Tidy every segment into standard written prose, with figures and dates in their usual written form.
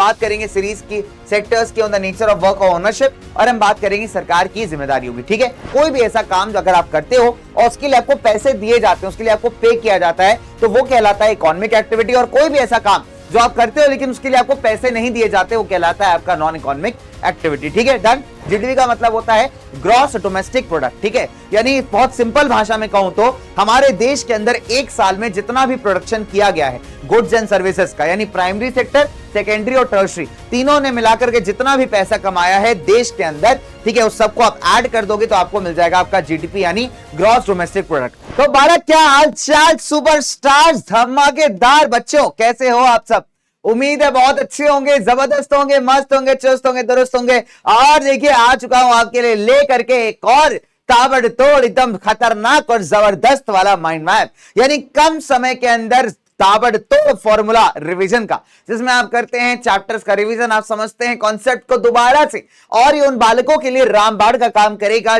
बात करेंगे सीरीज की सेक्टर्स की on the nature of work और ओनरशिप, और हम बात करेंगे सरकार की जिम्मेदारियों की। ठीक है, कोई भी ऐसा काम जो अगर आप करते हो और उसके लिए आपको पैसे दिए जाते हैं, उसके लिए आपको पे किया जाता है, तो वो कहलाता है इकोनॉमिक एक्टिविटी। और कोई भी ऐसा काम जो आप करते हो लेकिन उसके लिए आपको पैसे नहीं दिए जाते, वो कहलाता है आपका नॉन इकोनॉमिक एक्टिविटी। ठीक है, डन। जीडीपी का मतलब होता है ग्रॉस डोमेस्टिक प्रोडक्ट। ठीक है, यानी बहुत सिंपल भाषा में कहूं तो हमारे देश के अंदर एक साल में जितना भी प्रोडक्शन किया गया है गुड्स एंड सर्विसेज का, यानी प्राइमरी सेक्टर, सेकेंडरी और टर्शरी, तीनों ने मिलाकर के जितना भी पैसा कमाया है देश के अंदर, ठीक है, उस सबको आप ऐड कर दोगे तो आपको मिल जाएगा आपका जीडीपी यानी ग्रॉस डोमेस्टिक प्रोडक्ट। तो भारत, क्या हालचाल सुपरस्टार्स, धमाकेदार बच्चों, कैसे हो आप सब? उम्मीद है बहुत अच्छे होंगे, जबरदस्त होंगे, मस्त होंगे, चुस्त होंगे, दुरुस्त होंगे। और देखिए आ चुका हूं आपके लिए लेकर के एक और ताबड़तोड़ एकदम खतरनाक और जबरदस्त वाला माइंड मैप, यानी कम समय के अंदर ताबड़तोड़ फॉर्मूला रिवीजन का, जिसमें आप करते हैं चैप्टर्स का रिवीजन, आप समझते हैं कॉन्सेप्ट को दोबारा से, और ये उन बालकों के लिए रामबाण का काम करेगा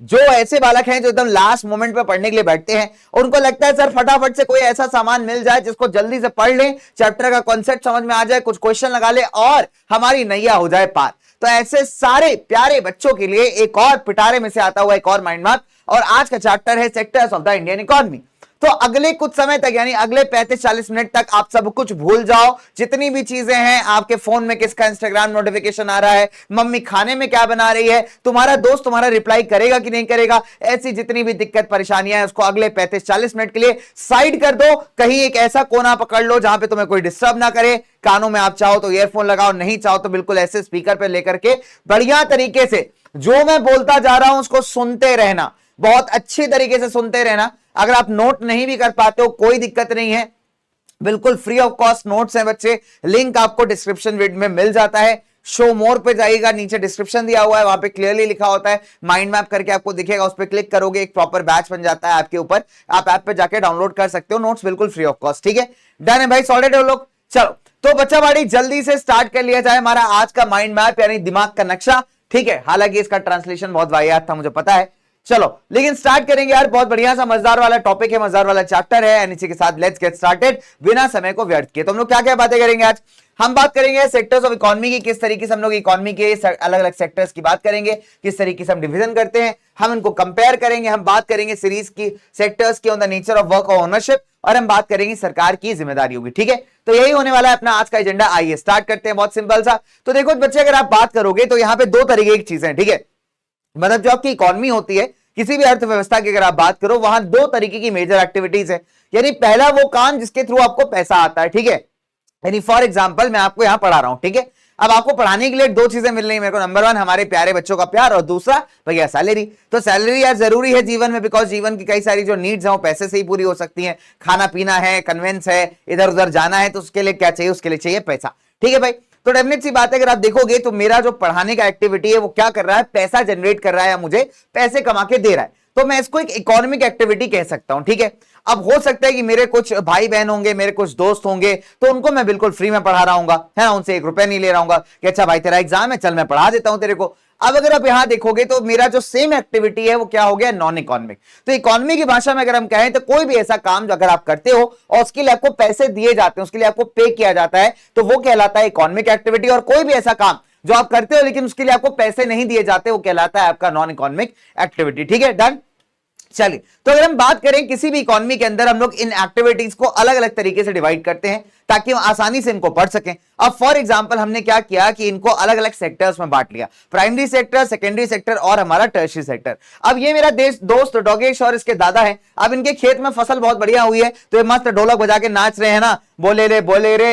जो ऐसे बालक हैं जो एकदम लास्ट मोमेंट पे पढ़ने के लिए बैठते हैं, उनको लगता है सर फटाफट से कोई ऐसा सामान मिल जाए जिसको जल्दी से पढ़ लें, चैप्टर का कॉन्सेप्ट समझ में आ जाए, कुछ क्वेश्चन लगा ले और हमारी नैया हो जाए पार। तो ऐसे सारे प्यारे बच्चों के लिए एक और पिटारे में से आता हुआ एक और माइंड मैप, और आज का चैप्टर है sectors of the Indian economy. तो अगले कुछ समय तक, यानी अगले 35-40 मिनट तक आप सब कुछ भूल जाओ, जितनी भी चीजें हैं आपके फोन में, किसका इंस्टाग्राम नोटिफिकेशन आ रहा है, मम्मी खाने में क्या बना रही है, तुम्हारा दोस्त तुम्हारा रिप्लाई करेगा कि नहीं करेगा, ऐसी जितनी भी दिक्कत परेशानियां हैं उसको अगले 35-40 मिनट के लिए साइड कर दो। कहीं एक ऐसा कोना पकड़ लो जहां पे तुम्हें कोई डिस्टर्ब ना करे, कानों में आप चाहो तो ईयरफोन लगाओ, नहीं चाहो तो बिल्कुल ऐसे स्पीकर पे लेकर के बढ़िया तरीके से जो मैं बोलता जा रहा हूं उसको सुनते रहना, बहुत अच्छी तरीके से सुनते रहना। अगर आप नोट नहीं भी कर पाते हो कोई दिक्कत नहीं है, बिल्कुल फ्री ऑफ कॉस्ट नोट्स हैं बच्चे, लिंक आपको डिस्क्रिप्शन वीडियो में मिल जाता है। शो मोर पे जाइएगा, नीचे डिस्क्रिप्शन दिया हुआ है, वहां पे क्लियरली लिखा होता है माइंड मैप करके आपको दिखेगा, उस पर क्लिक करोगे एक प्रॉपर बैच बन जाता है आपके ऊपर, आप ऐप पे जाके डाउनलोड कर सकते हो नोट्स बिल्कुल फ्री ऑफ कॉस्ट। ठीक है, डन है भाई, सॉलिड हो लोग। चलो तो बच्चा बाड़ी जल्दी से स्टार्ट कर लिया जाए हमारा आज का माइंड मैप यानी दिमाग का नक्शा। ठीक है, हालांकि इसका ट्रांसलेशन बहुत वाहियात था मुझे पता है, चलो लेकिन स्टार्ट करेंगे यार, बहुत बढ़िया सा मजेदार वाला टॉपिक है, मजेदार वाला चैप्टर है, एंड इसी के साथ लेट्स गेट स्टार्टेड बिना समय को व्यर्थ किए। तो हम लोग क्या क्या बातें करेंगे आज? हम बात करेंगे सेक्टर्स ऑफ इकोनॉमी की, किस तरीके से हम लोग इकोनॉमी के अलग अलग सेक्टर्स की बात करेंगे, किस तरीके से हम डिवीजन करते हैं, हम इनको कंपेयर करेंगे, हम बात करेंगे सीरीज की सेक्टर्स की on the nature of work और ओनरशिप, और हम बात करेंगे सरकार की जिम्मेदारियों की। ठीक है, तो यही होने वाला है अपना आज का एजेंडा। आइए स्टार्ट करते हैं, बहुत सिंपल सा। तो देखो बच्चे, अगर आप बात करोगे तो यहाँ पे दो तरीके की चीजें, ठीक है, मतलब जो आपकी इकोनॉमी होती है, किसी भी अर्थव्यवस्था की अगर आप बात करो, वहां दो तरीके की मेजर एक्टिविटीज है, यानी पहला वो काम जिसके थ्रू आपको पैसा आता है। ठीक है, यानी फॉर एग्जांपल मैं आपको यहां पढ़ा रहा हूं, ठीक है, अब आपको पढ़ाने के लिए दो चीजें मिल रही है मेरे को, नंबर 1 हमारे प्यारे बच्चों का प्यार, और दूसरा भैया सैलरी। तो सैलरी यार जरूरी है जीवन में, बिकॉज जीवन की कई सारी जो नीड्स हैं वो पैसे से ही पूरी हो सकती हैं, खाना पीना है, कन्वेंस है, इधर उधर जाना है, तो उसके लिए क्या चाहिए? उसके लिए चाहिए पैसा। ठीक है भाई, तो डेफिनेट सी बात है, अगर आप देखोगे तो मेरा जो पढ़ाने का एक्टिविटी है वो क्या कर रहा है? पैसा जनरेट कर रहा है या मुझे पैसे कमा के दे रहा है, तो मैं इसको एक इकोनॉमिक एक्टिविटी कह सकता हूं। ठीक है, अब हो सकता है कि मेरे कुछ भाई बहन होंगे, मेरे कुछ दोस्त होंगे, तो उनको मैं बिल्कुल फ्री में पढ़ा रहा हूंगा, है ना, उनसे 1 रुपया नहीं ले रहा हूंगा कि अच्छा भाई तेरा एग्जाम है, चल मैं पढ़ा देता हूं तेरे को। अब अगर आप यहां देखोगे तो मेरा जो सेम एक्टिविटी है वो क्या हो गया? Non economic. तो इकोनॉमी की भाषा में अगर हम कहें तो कोई भी ऐसा काम जो अगर आप करते हो और उसके लिए आपको पैसे दिए जाते हैं, उसके लिए आपको पे किया जाता है, तो वो कहलाता है इकोनॉमिक एक्टिविटी। और कोई भी ऐसा काम जो आप करते हो लेकिन उसके लिए आपको पैसे नहीं दिए जाते, वो कहलाता है आपका नॉन इकोनॉमिक एक्टिविटी। ठीक है, डन। चलिए, तो अगर हम बात करें किसी भी इकोनॉमी के अंदर, हम लोग इन एक्टिविटीज को अलग अलग तरीके से डिवाइड करते हैं ताकि हम आसानी से इनको पढ़ सकें। अब फॉर एग्जांपल हमने क्या किया कि इनको अलग अलग सेक्टर्स में बांट लिया, प्राइमरी सेक्टर, सेकेंडरी सेक्टर और हमारा टर्शियरी सेक्टर। अब ये मेरा दोस्त डोगेश और इसके दादा है, अब इनके खेत में फसल बहुत बढ़िया हुई है, तो ये मस्त ढोलक बजा के नाच रहे हैं ना, बोले रे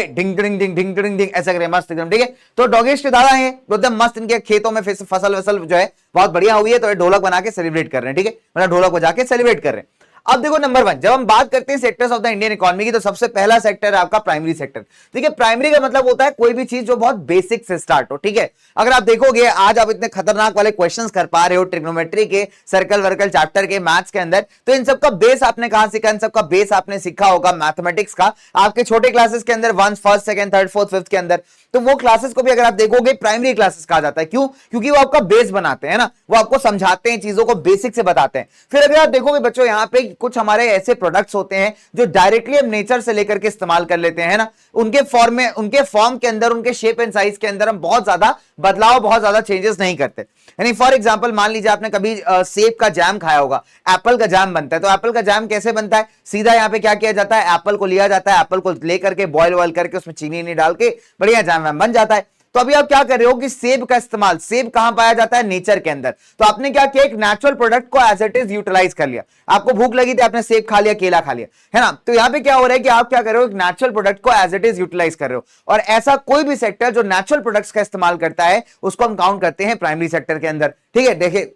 ढिंग ढिंग ढिंग ढिंग ढिंग ढिंग ऐसा करे मस्त एकदम। ठीक है, तो डोगेश के दादा हैं, एकदम मस्त इनके खेतों में फसल जो है बहुत बढ़िया हुई है, तो ये ढोलक बना के सेलिब्रेट कर रहे हैं। ठीक है, मतलब ढोलक बजा के सेलिब्रेट कर रहे हैं। अब देखो नंबर 1, जब हम बात करते हैं sectors of the Indian economy की, तो सबसे पहला सेक्टर है आपका प्राइमरी सेक्टर। ठीक है, प्राइमरी का मतलब होता है कोई भी चीज जो बहुत बेसिक से स्टार्ट हो। ठीक है, अगर आप देखोगे आज आप इतने खतरनाक वाले क्वेश्चंस कर पा रहे हो ट्रिग्नोमेट्री के, सर्कल वर्कल चैप्टर के, मैथ्स के अंदर, तो इन सबका बेस आपने कहां सीखा? इन सबका बेस आपने सीखा होगा मैथमेटिक्स का, आपके छोटे क्लासेस के अंदर 1, 1st, 2nd, 3rd, 4th, 5th के अंदर। तो वो क्लासेस को भी अगर आप देखोगे प्राइमरी क्लासेस कहा जाता है। क्यों? क्योंकि वो आपका बेस बनाते हैं ना, वो आपको समझाते हैं, चीजों को बेसिक से बताते हैं। फिर अगर आप देखोगे बच्चों यहाँ पे कुछ हमारे ऐसे प्रोडक्ट्स होते हैं जो डायरेक्टली हम नेचर से लेकर के इस्तेमाल कर लेते हैं ना, उनके फॉर्म में, उनके फॉर्म के अंदर, उनके शेप एंड साइज के अंदर हम बहुत ज्यादा बदलाव, बहुत ज्यादा चेंजेस नहीं करते। यानी फॉर एग्जांपल मान लीजिए आपने कभी सेब का जैम खाया होगा, एप्पल का जैम बनता है, तो एप्पल का जैम कैसे बनता है? सीधा यहाँ पे क्या किया जाता है, एप्पल को लिया जाता है, एप्पल को लेकर के बॉयल करके उसमें चीनी नहीं डाल के बढ़िया जैम वैम बन जाता है। तो अभी आप क्या कर रहे हो कि सेब का इस्तेमाल, सेब कहां पाया जाता है? नेचर के अंदर। तो आपने क्या किया, एक नेचुरल प्रोडक्ट को एज इट इज यूटिलाइज कर लिया। आपको भूख लगी थी, आपने सेब खा लिया, केला खा लिया, है ना। तो यहां पे क्या हो रहा है कि आप क्या कर रहे हो, एक नेचुरल प्रोडक्ट को एज इट इज यूटिलाइज कर रहे हो। और ऐसा कोई भी सेक्टर जो नेचुरल प्रोडक्ट्स का इस्तेमाल करता है उसको हम काउंट करते हैं प्राइमरी सेक्टर के अंदर। ठीक है, देखिए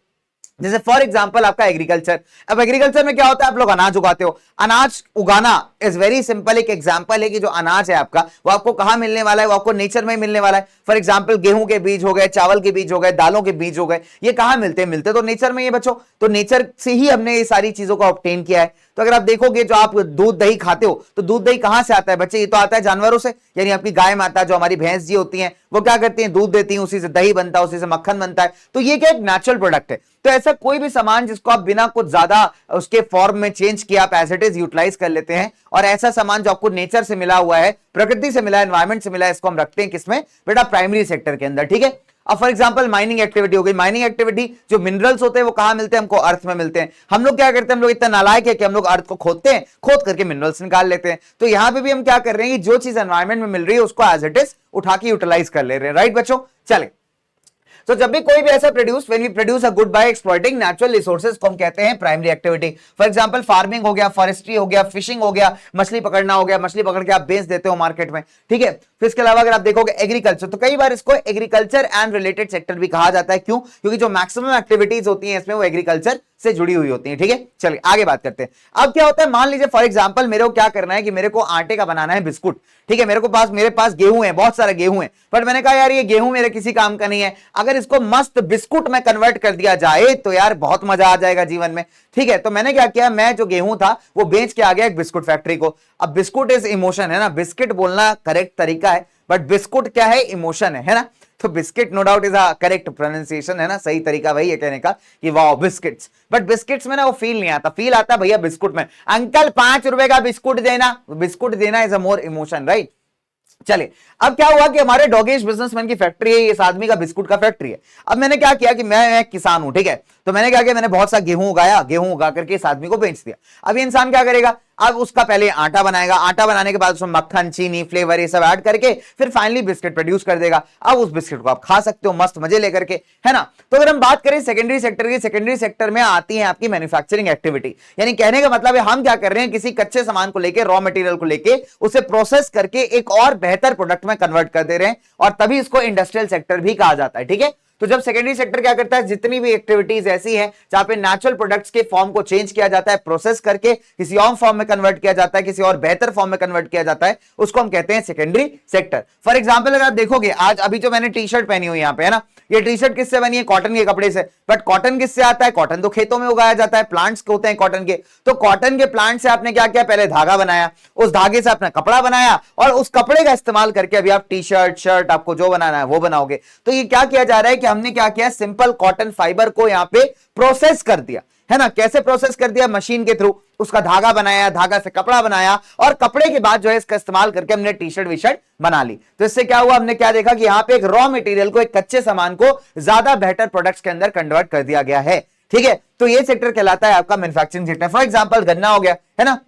जैसे फॉर एग्जांपल आपका एग्रीकल्चर। अब एग्रीकल्चर में क्या होता है, आप लोग अनाज उगाते हो। अनाज उगाना इज वेरी सिंपल। एक एग्जांपल है कि जो अनाज है आपका वो आपको कहां मिलने वाला है, वो आपको नेचर में मिलने वाला है। फॉर एग्जांपल गेहूं के बीज हो गए, चावल के बीज हो गए, दालों के बीज हो गए, ये कहां मिलते हैं? मिलते तो नेचर में ये बच्चों। तो नेचर से ही हमने ये सारी चीजों को ऑब्टेन किया है। तो अगर आप देखोगे जो आप दूध दही खाते हो, तो दूध दही कहां से आता है बच्चे? ये तो आता है जानवरों से। यानी आपकी गाय माता, जो हमारी भैंस जी होती हैं, वो क्या करती हैं, दूध देती हैं, उसी से दही बनता है, उसी से मक्खन बनता है। तो ये क्या एक नेचुरल प्रोडक्ट है। तो ऐसा कोई भी सामान जिसको आप बिना कुछ ज्यादा उसके फॉर्म में चेंज किया आप एज इट इज यूटिलाइज कर लेते हैं, और ऐसा सामान जो आपको नेचर से मिला हुआ है, प्रकृति से मिला है, एनवायरमेंट से मिला है, इसको हम रखते हैं किसमें बेटा? प्राइमरी सेक्टर के अंदर। ठीक है। अब फॉर एग्जांपल माइनिंग एक्टिविटी हो गई। माइनिंग एक्टिविटी, जो मिनरल्स होते हैं वो कहां मिलते हैं? हमको अर्थ में मिलते हैं। हम लोग क्या करते हैं, हम लोग इतना नालायक है कि हम लोग अर्थ को खोदते हैं, खोद करके मिनरल्स निकाल लेते हैं। तो यहां पे भी हम क्या कर रहे हैं कि जो चीज एनवायरमेंट में मिल रही है उसको एज इट इज उठा के यूटिलाइज कर ले रहे हैं। राइट बच्चों, चले। तो जब भी कोई भी ऐसा when we produce a good by exploiting natural resources को हम कहते हैं primary activity. For example farming हो गया, फॉरेस्ट्री हो गया, फिशिंग हो गया, मछली पकड़ना हो गया, मछली पकड़ के आप बेच देते हो मार्केट में। ठीक है। फिर इसके अलावा अगर आप देखोगे एग्रीकल्चर, तो कई बार इसको एग्रीकल्चर एंड रिलेटेड सेक्टर भी कहा जाता है। क्यों? क्योंकि जो मैक्सिमम एक्टिविटीज होती हैं इसमें वो एग्रीकल्चर से जुड़ी हुई होती है। ठीक है, चलिए आगे बात करते हैं। अब क्या होता है, मान लीजिए फॉर एग्जांपल मेरे को क्या करना है कि मेरे को आटे का बनाना है बिस्कुट। ठीक है, मेरे पास गेहूं है, बहुत सारा गेहूं है, बट मैंने कहा यार ये गेहूं मेरे किसी काम का नहीं है, अगर इसको मस्त बिस्कुट में कन्वर्ट कर दिया जाए तो यार बहुत मजा आ जाएगा जीवन में। ठीक है, तो मैंने क्या किया, मैं जो गेहूं था वो बेच के आ गया एक बिस्कुट फैक्ट्री को। अब बिस्कुट इज इमोशन, है ना, बिस्किट बोलना करेक्ट तरीका है, बट बिस्कुट क्या है, इमोशन है ना। तो biscuit no doubt is a correct pronunciation, है ना, सही तरीका वही है कहने का कि वाओ बिस्किट्स। बट बिस्किट्स में ना वो फील नहीं आता, फील आता भैया बिस्कुट में। अंकल 5 रुपए का बिस्कुट देना, बिस्कुट देना is a more emotion, right. चलिए, अब क्या हुआ कि हमारे डॉगेज बिजनेसमैन की फैक्ट्री है, इस आदमी का बिस्कुट का फैक्ट्री है। अब मैंने क्या किया कि मैं किसान हूं, ठीक है, तो मैंने क्या किया, मैंने बहुत सा गेहूं उगाया, गेहूं उगा करके इस आदमी को बेच दिया। अब ये इंसान क्या करेगा, अब उसका पहले आटा बनाएगा, आटा बनाने के बाद उसमें मक्खन, चीनी, फ्लेवर ये सब ऐड करके फिर फाइनली बिस्किट प्रोड्यूस कर देगा। अब उस बिस्किट को आप खा सकते हो मस्त मजे लेकर के, है ना। तो अगर हम बात करें सेकेंडरी सेक्टर की, सेकेंडरी सेक्टर में आती है आपकी मैन्युफैक्चरिंग एक्टिविटी। यानी कहने का मतलब है हम क्या कर रहे हैं, किसी कच्चे सामान को लेके, रॉ मटेरियल को लेके उसे प्रोसेस करके एक और बेहतर प्रोडक्ट में कन्वर्ट कर दे रहे हैं, और तभी इसको इंडस्ट्रियल सेक्टर भी कहा जाता है। ठीक है, तो जब सेकेंडरी सेक्टर क्या करता है, जितनी भी एक्टिविटीज ऐसी हैं जहां पे नेचुरल प्रोडक्ट्स के फॉर्म को चेंज किया जाता है, प्रोसेस करके किसी और फॉर्म में कन्वर्ट किया जाता है, किसी और बेहतर फॉर्म में कन्वर्ट किया जाता है, उसको हम कहते हैं सेकेंडरी सेक्टर। फॉर एग्जांपल अगर आप देखोगे, आज अभी जो मैंने टी शर्ट पहनी हुई यहां पे, है ना, ये टी शर्ट किससे बनी है, कॉटन के कपड़े से। बट कॉटन किससे आता है, कॉटन तो खेतों में उगाया जाता है, प्लांट्स के होते हैं कॉटन के। तो कॉटन के प्लांट से आपने क्या किया, पहले धागा बनाया, उस धागे से आपने कपड़ा बनाया, और उस कपड़े का इस्तेमाल करके अभी आप टी शर्ट, शर्ट, आपको जो बनाना है वो बनाओगे। तो ये क्या किया जा रहा है कि हमने क्या किया, सिंपल कॉटन फाइबर को यहां पे प्रोसेस कर दिया, है ना। कैसे प्रोसेस कर दिया, मशीन के थ्रू उसका धागा बनाया, धागा से कपड़ा बनाया, और कपड़े के बाद जो है इसका इस्तेमाल करके हमने टी शर्ट वी शर्ट बना ली। तो इससे क्या हुआ, हमने क्या देखा कि यहां पे एक रॉ मटेरियल को, एक कच्चे सामान को ज्यादा बेहतर प्रोडक्ट्स के अंदर कन्वर्ट कर दिया गया है। ठीक है, तो ये सेक्टर कहलाता है आपका मैन्युफैक्चरिंग सेक्टर। फॉर एग्जांपल गन्ना हो गया, है ना,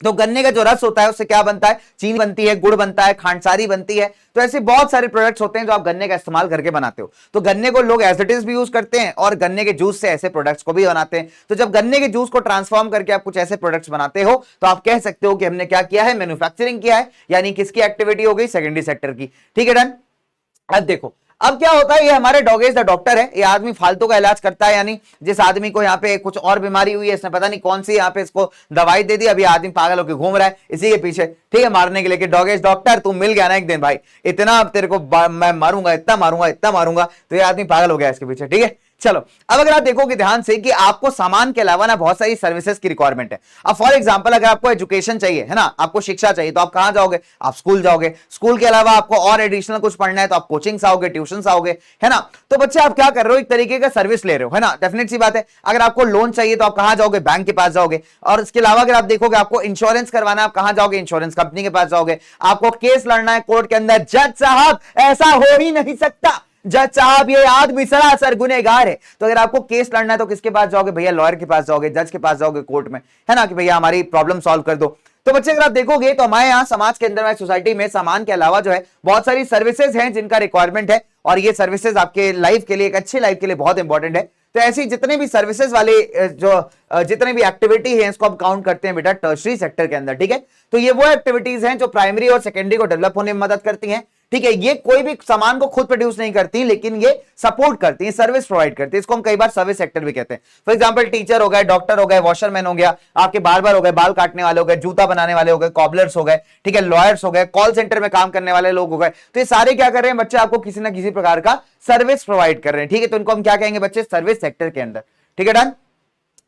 तो गन्ने का जो रस होता है उससे क्या बनता है, चीनी बनती है, गुड़ बनता है, खांडसारी बनती है। तो ऐसे बहुत सारे प्रोडक्ट्स होते हैं जो आप गन्ने का इस्तेमाल करके बनाते हो। तो गन्ने को लोग एज इट इज भी यूज करते हैं, और गन्ने के जूस से ऐसे प्रोडक्ट्स को भी बनाते हैं। तो जब गन्ने के जूस को ट्रांसफॉर्म करके आप कुछ ऐसे प्रोडक्ट्स बनाते हो, तो आप कह सकते हो कि हमने क्या किया है, मैन्युफैक्चरिंग किया है। यानी किसकी एक्टिविटी हो गई, सेकेंडरी सेक्टर की। ठीक है, डन। अब देखो, अब क्या होता है, ये हमारे डॉगेज द डॉक्टर है, ये आदमी फालतू का इलाज करता है। यानी जिस आदमी को यहाँ पे कुछ और बीमारी हुई है, इसने पता नहीं कौन सी यहाँ पे इसको दवाई दे दी, अभी आदमी पागल होकर घूम रहा है इसी के पीछे, ठीक है, मारने के लिए कि डॉगेज डॉक्टर तू मिल गया ना एक दिन भाई, इतना तेरे को मैं मारूंगा, इतना मारूंगा, इतना मारूंगा। तो ये आदमी पागल हो गया इसके पीछे। ठीक है, चलो, अब अगर आप देखोगे ध्यान से कि आपको सामान के अलावा ना बहुत सारी सर्विसेज की रिक्वायरमेंट है। अब फॉर एग्जांपल अगर आपको एजुकेशन चाहिए है ना, आपको शिक्षा चाहिए, तो आप कहां जाओगे? आप स्कूल जाओगे। स्कूल के अलावा आपको और एडिशनल कुछ पढ़ना है तो आप कोचिंग आओगे, ट्यूशन आओगे, है ना। तो बच्चे आप क्या कर रहे हो? एक तरीके का सर्विस ले रहे हो, है ना। डेफिनेट सी बात है। अगर आपको लोन चाहिए तो आप कहां जाओगे? बैंक के पास जाओगे। और इसके अलावा अगर आप देखोगे आपको इंश्योरेंस करवाना है, आप कहां जाओगे? इंश्योरेंस कंपनी के पास जाओगे। आपको केस लड़ना है कोर्ट के अंदर, जज साहब ऐसा हो ही नहीं सकता, जज साहब ये आदमी सरासर गुनहगार है, तो अगर आपको केस लड़ना है तो किसके पास जाओगे? भैया लॉयर के पास जाओगे, जज के पास जाओगे कोर्ट में, है ना, कि भैया हमारी प्रॉब्लम सॉल्व कर दो। तो बच्चे अगर आप देखोगे तो हमारे यहाँ समाज के अंदर, हमारी सोसाइटी में सामान के अलावा जो है बहुत सारी सर्विसेज हैं जिनका रिक्वायरमेंट है, और ये सर्विसेज आपके लाइफ के लिए, एक अच्छी लाइफ के लिए बहुत इंपॉर्टेंट है। तो ऐसी जितने भी सर्विसेज वाले जितने भी एक्टिविटी है इसको आप काउंट करते हैं बेटा टर्शरी सेक्टर के अंदर, ठीक है। तो ये वो एक्टिविटीज हैं जो प्राइमरी और सेकेंडरी को डेवलप होने में मदद करती हैं, ठीक है। ये कोई भी सामान को खुद प्रोड्यूस नहीं करती, लेकिन ये सपोर्ट करती है, सर्विस प्रोवाइड करती है। इसको हम कई बार सर्विस सेक्टर भी कहते हैं। फॉर एग्जांपल टीचर हो गए, डॉक्टर हो गए, वॉशरमैन हो गया, आपके बार्बर हो गए, बाल काटने वाले हो गए, जूता बनाने वाले हो गए, कॉबलर्स हो गए, ठीक है, लॉयर्स हो गए, कॉल सेंटर में काम करने वाले लोग हो गए। तो ये सारे क्या कर रहे हैं बच्चे? आपको किसी ना किसी प्रकार का सर्विस प्रोवाइड कर रहे हैं, ठीक है। तो इनको हम क्या कहेंगे बच्चे? सर्विस सेक्टर के अंदर, ठीक है। डन।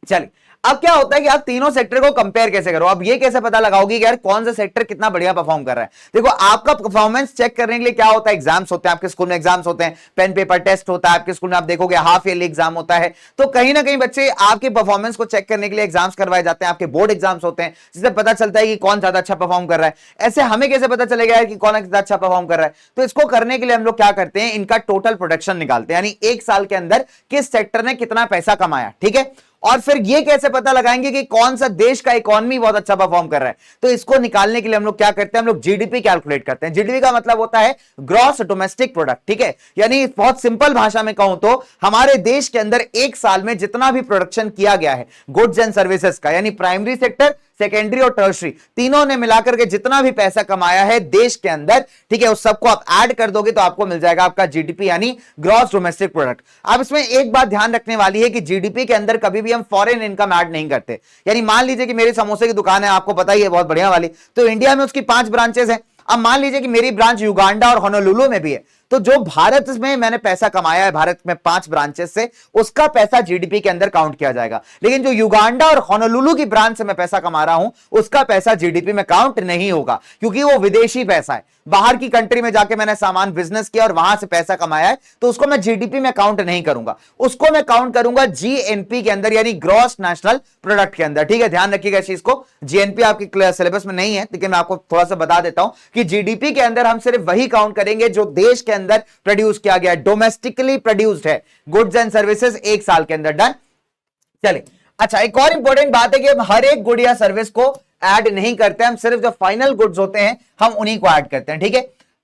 चलिए, अब क्या होता है कि आप तीनों सेक्टर को कंपेयर कैसे करो? अब ये कैसे पता लगाओगे कि यार कौन सा सेक्टर कितना बढ़िया परफॉर्म कर रहा है? देखो, आपका परफॉर्मेंस चेक करने के लिए क्या होता है? एग्जाम्स होते हैं आपके स्कूल में, एग्जाम्स होते हैं, पेन पेपर टेस्ट होता है आपके स्कूल में, आप देखोगे हाफ ईयरली एग्जाम होता है। तो कहीं ना कहीं बच्चे आपके परफॉर्मेंस को चेक करने के लिए एग्जाम्स करवाए जाते हैं, आपके बोर्ड एग्जाम्स होते हैं, जिससे पता चलता है कि कौन ज्यादा अच्छा परफॉर्म कर रहा है। ऐसे हमें कैसे पता चलेगा यार कि कौन ज्यादा अच्छा परफॉर्म कर रहा है? तो इसको करने के लिए हम लोग क्या करते हैं? इनका टोटल प्रोडक्शन निकालते हैं, यानी एक साल के अंदर किस सेक्टर ने कितना पैसा कमाया, ठीक है। और फिर ये कैसे पता लगाएंगे कि कौन सा देश का इकोनॉमी बहुत अच्छा परफॉर्म कर रहा है? तो इसको निकालने के लिए हम लोग क्या करते हैं? हम लोग जीडीपी कैलकुलेट करते हैं। जीडीपी का मतलब होता है ग्रॉस डोमेस्टिक प्रोडक्ट, ठीक है। यानी बहुत सिंपल भाषा में कहूं तो हमारे देश के अंदर एक साल में जितना भी प्रोडक्शन किया गया है गुड्स एंड सर्विसेज का, यानी प्राइमरी सेक्टर, सेकेंडरी और टर्शरी, तीनों ने मिलाकर के जितना भी पैसा कमाया है देश के अंदर, ठीक है, उस सबको आप ऐड कर दोगे तो आपको मिल जाएगा आपका जीडीपी, यानी ग्रॉस डोमेस्टिक प्रोडक्ट। अब इसमें एक बात ध्यान रखने वाली है कि जीडीपी के अंदर कभी भी हम फॉरेन इनकम ऐड नहीं करते। यानी मान लीजिए कि मेरी समोसे की दुकान है, आपको पता ही है, बहुत बढ़िया वाली, तो इंडिया में उसकी 5 ब्रांचेस हैं। अब मान लीजिए कि मेरी ब्रांच युगांडा और होनोलुलु में भी है, तो जो भारत में मैंने पैसा कमाया है भारत में 5 ब्रांचेस से, उसका पैसा जीडीपी के अंदर काउंट किया जाएगा। लेकिन जो युगांडा और होनोलुलु की ब्रांच से मैं पैसा कमा रहा हूं, उसका पैसा जीडीपी में काउंट नहीं होगा, क्योंकि वो विदेशी पैसा है। बाहर की कंट्री में जाके मैंने सामान बिजनेस किया और वहां से पैसा कमाया है, तो उसको मैं जीडीपी में काउंट नहीं करूंगा, उसको मैं काउंट करूंगा जीएनपी के अंदर, यानी ग्रॉस नेशनल प्रोडक्ट के अंदर, ठीक है। ध्यान रखिएगा इस चीज को। जीएनपी आपकी सिलेबस में नहीं है, लेकिन मैं आपको थोड़ा सा बता देता हूं कि जीडीपी के अंदर हम सिर्फ वही काउंट करेंगे जो देश के अंदर प्रोड्यूस किया गया है, डोमेस्टिकली प्रोड्यूस्ड है, गुड्स एंड सर्विसेज एक साल के अंदर। डन। चलिए, अच्छा, एक और इंपॉर्टेंट बात है कि हम हर एक गुड या सर्विस को ऐड नहीं करते, हम सिर्फ जो फाइनल गुड्स होते हैं हम उन्हीं को ऐड करते हैं, ठीक है।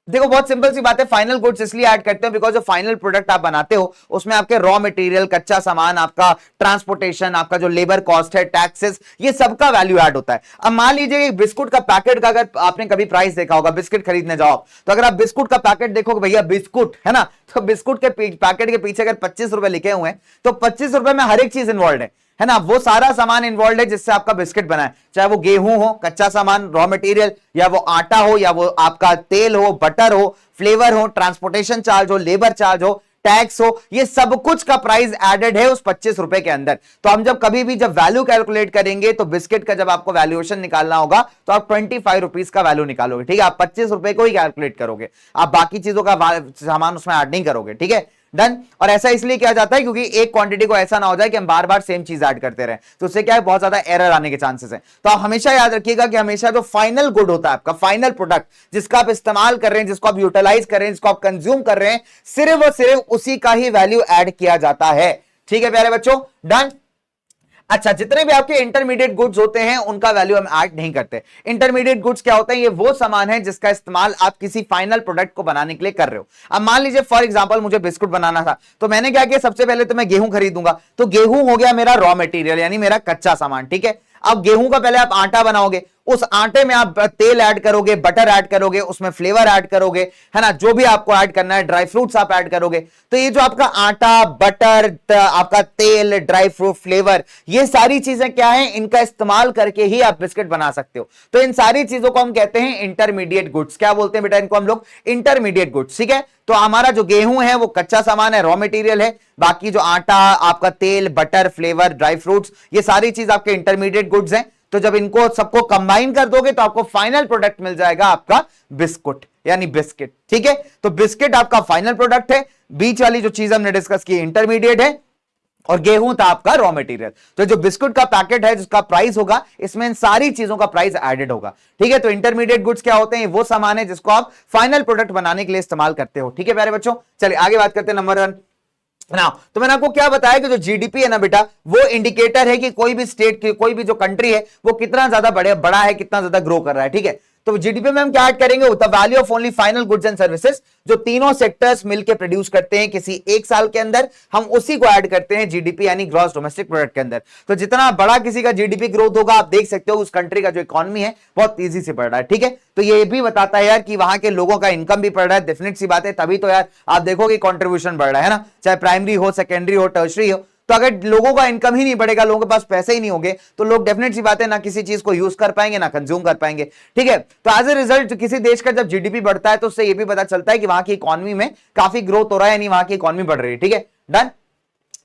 देखो, बहुत सिंपल सी बात है, फाइनल गुड्स इसलिए ऐड करते हैं बिकॉज जो फाइनल प्रोडक्ट आप बनाते हो उसमें आपके रॉ मटेरियल, कच्चा सामान, आपका ट्रांसपोर्टेशन, आपका जो लेबर कॉस्ट है, टैक्सेस, ये सबका वैल्यू ऐड होता है। अब मान लीजिए बिस्कुट का पैकेट का अगर आपने कभी प्राइस देखा होगा, बिस्किट खरीदने जाओ तो अगर आप बिस्कुट का पैकेट देखोगे, भैया बिस्कुट है ना, तो बिस्कुट के पैकेट के पीछे अगर 25 रुपए लिखे हुए हैं तो 25 रुपए में हर एक चीज इन्वॉल्व है ना, वो सारा सामान इन्वॉल्व है जिससे आपका बिस्किट बना है, चाहे वो गेहूं हो, कच्चा सामान, रॉ मटेरियल, या वो आटा हो, या वो आपका तेल हो, बटर हो, फ्लेवर हो, ट्रांसपोर्टेशन चार्ज हो, लेबर चार्ज हो, टैक्स हो, ये सब कुछ का प्राइस एडेड है उस 25 रुपए के अंदर। तो हम जब कभी भी जब वैल्यू कैलकुलेट करेंगे तो बिस्किट का जब आपको वैल्यूएशन निकालना होगा तो आप 25 रुपीज का वैल्यू निकालोगे, ठीक है। आप 25 रुपए को ही कैलकुलेट करोगे, आप बाकी चीजों का सामान उसमें ऐड नहीं करोगे, ठीक है। डन। और ऐसा इसलिए किया जाता है क्योंकि एक क्वांटिटी को ऐसा ना हो जाए कि हम बार बार सेम चीज ऐड करते रहे, तो उससे क्या है, बहुत ज्यादा एरर आने के चांसेस है। तो आप हमेशा याद रखिएगा कि हमेशा जो फाइनल गुड होता है आपका, फाइनल प्रोडक्ट जिसका आप इस्तेमाल कर रहे हैं, जिसको आप यूटिलाइज कर रहे हैं, जिसको आप कंज्यूम कर रहे हैं, सिर्फ और सिर्फ उसी का ही वैल्यू ऐड किया जाता है, ठीक है प्यारे बच्चों। डन। अच्छा, जितने भी आपके इंटरमीडिएट गुड्स होते हैं उनका वैल्यू हम ऐड नहीं करते। इंटरमीडिएट गुड्स क्या होते हैं? ये वो सामान है जिसका इस्तेमाल आप किसी फाइनल प्रोडक्ट को बनाने के लिए कर रहे हो। अब मान लीजिए फॉर एग्जांपल मुझे बिस्कुट बनाना था, तो मैंने क्या किया, सबसे पहले तो मैं गेहूं खरीदूंगा, तो गेहूं हो गया मेरा रॉ मटेरियल, यानी मेरा कच्चा सामान, ठीक है। अब गेहूं का पहले आप आटा बनाओगे, उस आटे में आप तेल ऐड करोगे, बटर ऐड करोगे, उसमें फ्लेवर ऐड करोगे, है ना, जो भी आपको ऐड करना है, ड्राई फ्रूट्स आप ऐड करोगे। तो ये जो आपका आटा, बटर, आपका तेल, ड्राई फ्रूट, फ्लेवर, ये सारी चीजें क्या है, इनका इस्तेमाल करके ही आप बिस्किट बना सकते हो। तो इन सारी चीजों को हम कहते हैं इंटरमीडिएट गुड्स। क्या बोलते हैं बेटा इनको हम लोग? Intermediate goods. ठीक है, तो हमारा जो गेहूं है वो कच्चा सामान है, रॉ मटेरियल है। बाकी जो आटा, आपका तेल, बटर, फ्लेवर, ड्राई फ्रूट्स, ये सारी चीज आपके इंटरमीडिएट गुड्स हैं। तो जब इनको सबको कंबाइन कर दोगे तो आपको फाइनल प्रोडक्ट मिल जाएगा आपका बिस्कुट यानी बिस्किट। ठीक है, तो बिस्किट आपका फाइनल प्रोडक्ट है, बीच वाली जो चीज हमने डिस्कस की इंटरमीडिएट है, और गेहूं था आपका रॉ मटेरियल। तो जो बिस्कुट का पैकेट है जिसका प्राइस होगा, इसमें इन सारी चीजों का प्राइस एडेड होगा। ठीक है, तो इंटरमीडिएट गुड्स क्या होते हैं? वो सामान है जिसको आप फाइनल प्रोडक्ट बनाने के लिए इस्तेमाल करते हो। ठीक है प्यारे बच्चों, चलिए आगे बात करते हैं नंबर 1 ना। तो मैंने आपको क्या बताया कि जो जीडीपी है ना बेटा, वो इंडिकेटर है कि कोई भी स्टेट की, कोई भी जो कंट्री है वो कितना ज्यादा बड़ा है, कितना ज्यादा ग्रो कर रहा है। ठीक है, तो जीडीपी में हम क्या ऐड करेंगे? The value of only final goods and services, जो तीनों सेक्टर्स मिलकर प्रोड्यूस करते हैं किसी एक साल के अंदर, हम उसी को ऐड करते हैं जीडीपी यानी ग्रॉस डोमेस्टिक प्रोडक्ट के अंदर। तो जितना बड़ा किसी का जीडीपी ग्रोथ होगा, आप देख सकते हो उस कंट्री का जो इकोनॉमी है बहुत तेजी से बढ़ रहा है। ठीक है, तो ये भी बताता है यार कि वहां के लोगों का इनकम भी बढ़ रहा है। डेफिनेट सी बात है, तभी तो यार आप देखोगे कंट्रीब्यूशन बढ़ रहा है ना, चाहे प्राइमरी हो, सेकेंडरी हो, टर्शरी हो। तो अगर लोगों का इनकम ही नहीं बढ़ेगा, लोगों के पास पैसे ही नहीं होंगे, तो लोग डेफिनेट सी बात है ना किसी चीज को यूज कर पाएंगे ना कंज्यूम कर पाएंगे। ठीक है, तो एज ए रिजल्ट किसी देश का जब जीडीपी बढ़ता है तो उससे ये भी पता चलता है कि वहां की इकोनॉमी में काफी ग्रोथ हो रहा है, यानी वहां की इकोनॉमी बढ़ रही है। ठीक है, डन।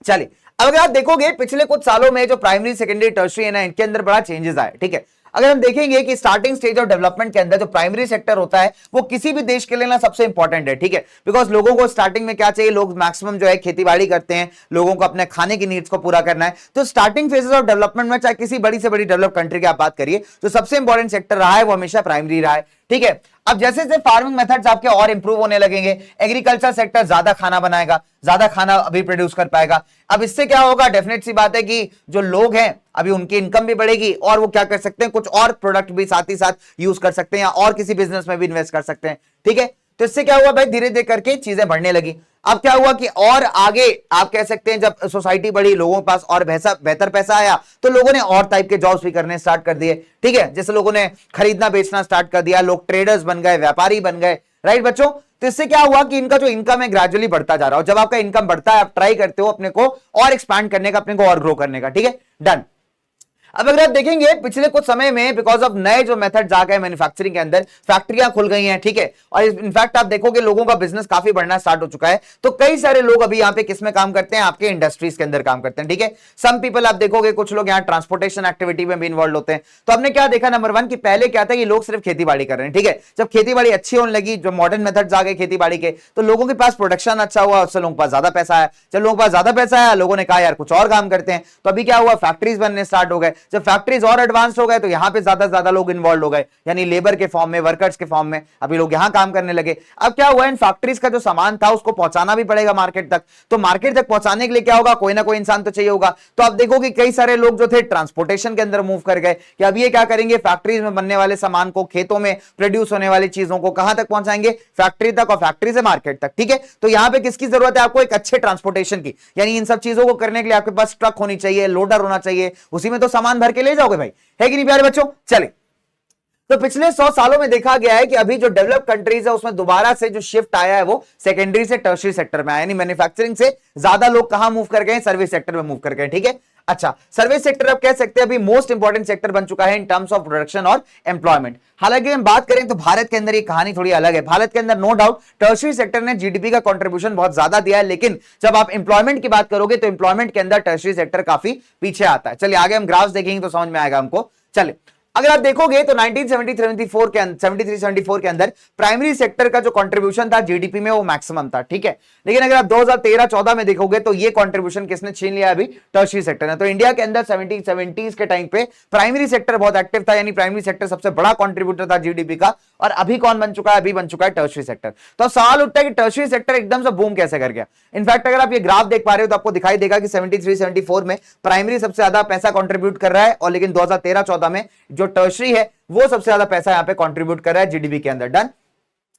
चलिए, अब अगर आप देखोगे पिछले कुछ सालों में जो प्राइमरी, सेकेंडरी, टर्शरी है ना, इनके अंदर बड़ा चेंजेस आए। ठीक है, अगर हम देखेंगे कि स्टार्टिंग स्टेज ऑफ डेवलपमेंट के अंदर जो प्राइमरी सेक्टर होता है वो किसी भी देश के लिए ना सबसे इंपॉर्टेंट है। ठीक है, बिकॉज लोगों को स्टार्टिंग में क्या चाहिए, लोग मैक्सिमम जो है खेतीबाड़ी करते हैं, लोगों को अपने खाने की नीड्स को पूरा करना है। तो स्टार्टिंग फेजेस ऑफ डेवलपमेंट में चाहे किसी बड़ी से बड़ी डेवलप कंट्री की आप बात करिए, तो सबसे इंपॉर्टेंट सेक्टर रहा है वो हमेशा प्राइमरी रहा है। ठीक है, अब जैसे जैसे फार्मिंग मेथड्स आपके और इंप्रूव होने लगेंगे, एग्रीकल्चर सेक्टर ज्यादा खाना बनाएगा, ज्यादा खाना अभी प्रोड्यूस कर पाएगा। अब इससे क्या होगा, डेफिनेट सी बात है कि जो लोग हैं अभी उनकी इनकम भी बढ़ेगी और वो क्या कर सकते हैं, कुछ और प्रोडक्ट भी साथ ही साथ यूज कर सकते हैं या और किसी बिजनेस में भी इन्वेस्ट कर सकते हैं। ठीक है, तो इससे क्या हुआ भाई, धीरे धीरे करके चीजें बढ़ने लगी। अब क्या हुआ कि और आगे आप कह सकते हैं जब सोसाइटी बढ़ी, लोगों के पास और बेहतर पैसा आया, तो लोगों ने और टाइप के जॉब्स भी करने स्टार्ट कर दिए। ठीक है, जैसे लोगों ने खरीदना बेचना स्टार्ट कर दिया, लोग ट्रेडर्स बन गए, व्यापारी बन गए। राइट बच्चों, तो इससे क्या हुआ कि इनका जो इनकम है ग्रेजुअली बढ़ता जा रहा है। जब आपका इनकम बढ़ता है, आप ट्राई करते हो अपने को और एक्सपैंड करने का, अपने को और ग्रो करने का। ठीक है, डन। अब अगर आप देखेंगे पिछले कुछ समय में बिकॉज ऑफ नए जो मेथड्स आ गए मैन्युफैक्चरिंग के अंदर, फैक्ट्रियां खुल गई हैं। ठीक है, और इनफैक्ट आप देखोगे लोगों का बिजनेस काफी बढ़ना स्टार्ट हो चुका है। तो कई सारे लोग अभी यहाँ पे किस में काम करते हैं, आपके इंडस्ट्रीज के अंदर काम करते हैं। ठीक है, सम पीपल आप देखोगे कुछ लोग यहाँ ट्रांसपोर्टेशन एक्टिविटी में भी इन्वॉल्व होते हैं। तो हमने क्या देखा, नंबर 1 कि पहले क्या था कि लोग सिर्फ खेती बाड़ी कर रहे हैं। ठीक है, जब खेती बाड़ी अच्छी होने लगी, जो मॉडर्न मेथड्स आ गए खेती बाड़ी के, तो लोगों के पास प्रोडक्शन अच्छा हुआ, उससे लोगों के पास ज्यादा पैसा आया। जब लोगों के पास ज्यादा पैसा आया, लोगों ने कहा यार कुछ और काम करते हैं। तो अभी क्या हुआ, फैक्ट्रीज बनने स्टार्ट हो गए। जब फैक्ट्रीज और एडवांस हो गए तो यहां पे ज्यादा लोग इन्वॉल्व हो गए, यानी लेबर के फॉर्म में, वर्कर्स के फॉर्म में अभी लोग यहां काम करने लगे। अब क्या हुआ, इन फैक्ट्रीज का जो सामान था उसको पहुंचाना भी पड़ेगा मार्केट तक। तो मार्केट तक पहुंचाने के लिए क्या होगा, कोई ना कोई इंसान तो चाहिए होगा। तो आप देखो कि कई सारे लोग जो थे ट्रांसपोर्टेशन के अंदर मूव कर गए कि अब ये क्या करेंगे, फैक्ट्रीज में बनने वाले सामान को, खेतों में प्रोड्यूस होने वाली चीजों को कहां तक पहुंचाएंगे, फैक्ट्री तक, और फैक्ट्री से मार्केट तक। ठीक है, तो यहां पे किसकी जरूरत है आपको, एक अच्छे ट्रांसपोर्टेशन की, यानी इन सब चीजों को करने के लिए आपके पास ट्रक होनी चाहिए, लोडर होना चाहिए, उसी में तो सामान भर के ले जाओगे भाई, है कि नहीं प्यारे बच्चों। चले, तो पिछले 100 सालों में देखा गया है कि अभी जो डेवलप कंट्रीज है उसमें दोबारा से जो शिफ्ट आया है वो सेकेंडरी से टर्शरी सेक्टर में आया, यानी मैन्युफैक्चरिंग से ज्यादा लोग कहां मूव कर गए, सर्विस सेक्टर में मूव कर गए। ठीक है, अच्छा, सर्विस सेक्टर आप कह सकते हैं अभी मोस्ट इंपॉर्टेंट सेक्टर बन चुका है इन टर्म्स ऑफ प्रोडक्शन और एम्प्लॉयमेंट। हालांकि हम बात करें तो भारत के अंदर ये कहानी थोड़ी अलग है। भारत के अंदर नो डाउट टर्शरी सेक्टर ने जीडीपी का कंट्रीब्यूशन बहुत ज्यादा दिया है, लेकिन जब आप एम्प्लॉयमेंट की बात करोगे तो एम्प्लॉयमेंट के अंदर टर्शरी सेक्टर काफी पीछे आता है। चलिए आगे हम ग्राफ्स देखेंगे तो समझ में आएगा हमको। चलिए, अगर आप देखोगे तो 1973-74 के अंदर प्राइमरी सेक्टर का जो कंट्रीब्यूशन था जीडीपी में वो मैक्सिमम था। ठीक है, लेकिन अगर आप 2013-14 में देखोगे तो ये कंट्रीब्यूशन किसने छीन लिया, अभी टर्शरी सेक्टर ने। तो इंडिया के अंदर 70s के टाइम पे प्राइमरी सेक्टर बहुत एक्टिव था, यानी प्राइमरी सेक्टर सबसे बड़ा कंट्रीब्यूटर था जीडीपी का। और अभी कौन बन चुका है, अभी बन चुका है टर्शरी सेक्टर। तो सवाल उठता है कि टर्शरी सेक्टर एकदम से बूम कैसे कर गया। इनफैक्ट अगर आप ये ग्राफ देख पा रहे हो तो आपको दिखाई देगा कि 73-74 में प्राइमरी सबसे ज्यादा पैसा कंट्रीब्यूट कर रहा है, और लेकिन 2013-14 में जो टर्शरी है वो सबसे ज्यादा पैसा यहां पे कंट्रीब्यूट कर रहा है जीडीपी के अंदर। डन।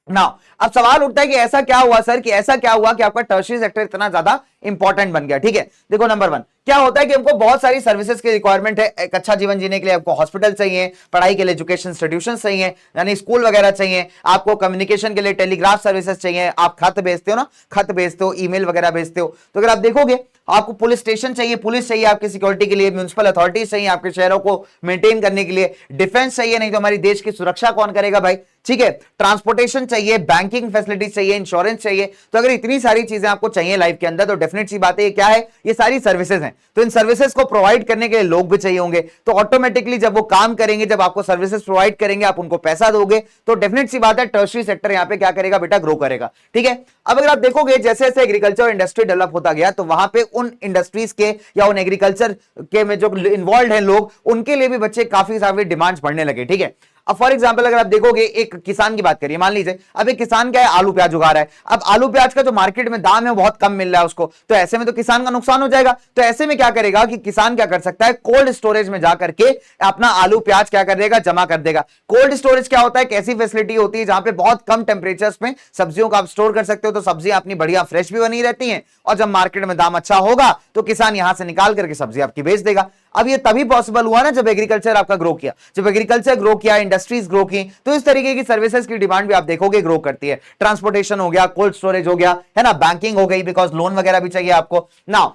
नाउ अब सवाल उठता है कि ऐसा क्या हुआ सर, कि ऐसा क्या हुआ कि आपका टर्शरी सेक्टर इतना ज्यादा इंपॉर्टेंट बन गया। ठीक है, देखो नंबर 1 क्या होता है कि हमको बहुत सारी सर्विसेज की रिक्वायरमेंट है। एक अच्छा जीवन जीने के लिए आपको हॉस्पिटल चाहिए, पढ़ाई के लिए एजुकेशन इंस्टीट्यूशन चाहिए, यानी स्कूल वगैरह चाहिए, आपको कम्युनिकेशन के लिए टेलीग्राफ सर्विसेज चाहिए, आप खत भेजते हो ना, खत भेजते हो, ईमेल वगैरह भेजते हो। तो अगर आप देखोगे आपको पुलिस स्टेशन चाहिए, पुलिस चाहिए आपकी सिक्योरिटी के लिए, म्युनिसिपल अथॉरिटीज चाहिए आपके शहरों को मेंटेन करने के लिए, डिफेंस चाहिए, नहीं तो हमारी देश की सुरक्षा कौन करेगा भाई। ठीक है, ट्रांसपोर्टेशन चाहिए, बैंकिंग फैसिलिटीज चाहिए, इंश्योरेंस चाहिए। तो अगर इतनी सारी चीजें आपको चाहिए लाइफ के अंदर, तो डेफिनेट सी बात है क्या है, ये सारी सर्विसेज हैं। तो इन सर्विसेज को प्रोवाइड करने के लिए लोग भी चाहिए होंगे। तो ऑटोमेटिकली जब वो काम करेंगे, जब आपको सर्विसेज प्रोवाइड करेंगे, आप उनको पैसा दोगे, तो डेफिनेट सी बात है टर्शरी सेक्टर यहां पे क्या करेगा बेटा, ग्रो करेगा। ठीक है, अब अगर आप देखोगे जैसे जैसे एग्रीकल्चर इंडस्ट्री डेवलप होता गया, तो वहां पे उन इंडस्ट्रीज के या उन एग्रीकल्चर के में जो इन्वॉल्व हैं लोग, उनके लिए भी बच्चे काफी सारे डिमांड्स बढ़ने लगे। ठीक है, अब फॉर एग्जांपल अगर आप देखोगे एक किसान की बात करिए, मान लीजिए अब एक किसान क्या है, आलू प्याज उगा रहा है। अब आलू प्याज का जो मार्केट में दाम है वो बहुत कम मिल रहा है उसको, तो ऐसे में तो किसान का नुकसान हो जाएगा। तो ऐसे में क्या करेगा कि किसान क्या कर सकता है, कोल्ड स्टोरेज में जाकर के अपना आलू प्याज क्या कर देगा, जमा कर देगा। कोल्ड स्टोरेज क्या होता है, एक ऐसी फैसिलिटी होती है जहां पे बहुत कम टेम्परेचर्स में सब्जियों को आप स्टोर कर सकते हो, तो सब्जियां अपनी बढ़िया फ्रेश भी बनी रहती हैं, और जब मार्केट में दाम अच्छा होगा तो किसान यहां से निकाल करके सब्जी आपकी बेच देगा। अब ये तभी पॉसिबल हुआ ना जब एग्रीकल्चर आपका ग्रो किया, जब एग्रीकल्चर ग्रो किया, इंडस्ट्रीज ग्रो की, तो इस तरीके की सर्विसेज की डिमांड भी आप देखोगे ग्रो करती है। ट्रांसपोर्टेशन हो गया, कोल्ड स्टोरेज हो गया, है ना, बैंकिंग हो गई, बिकॉज लोन वगैरह भी चाहिए आपको ना।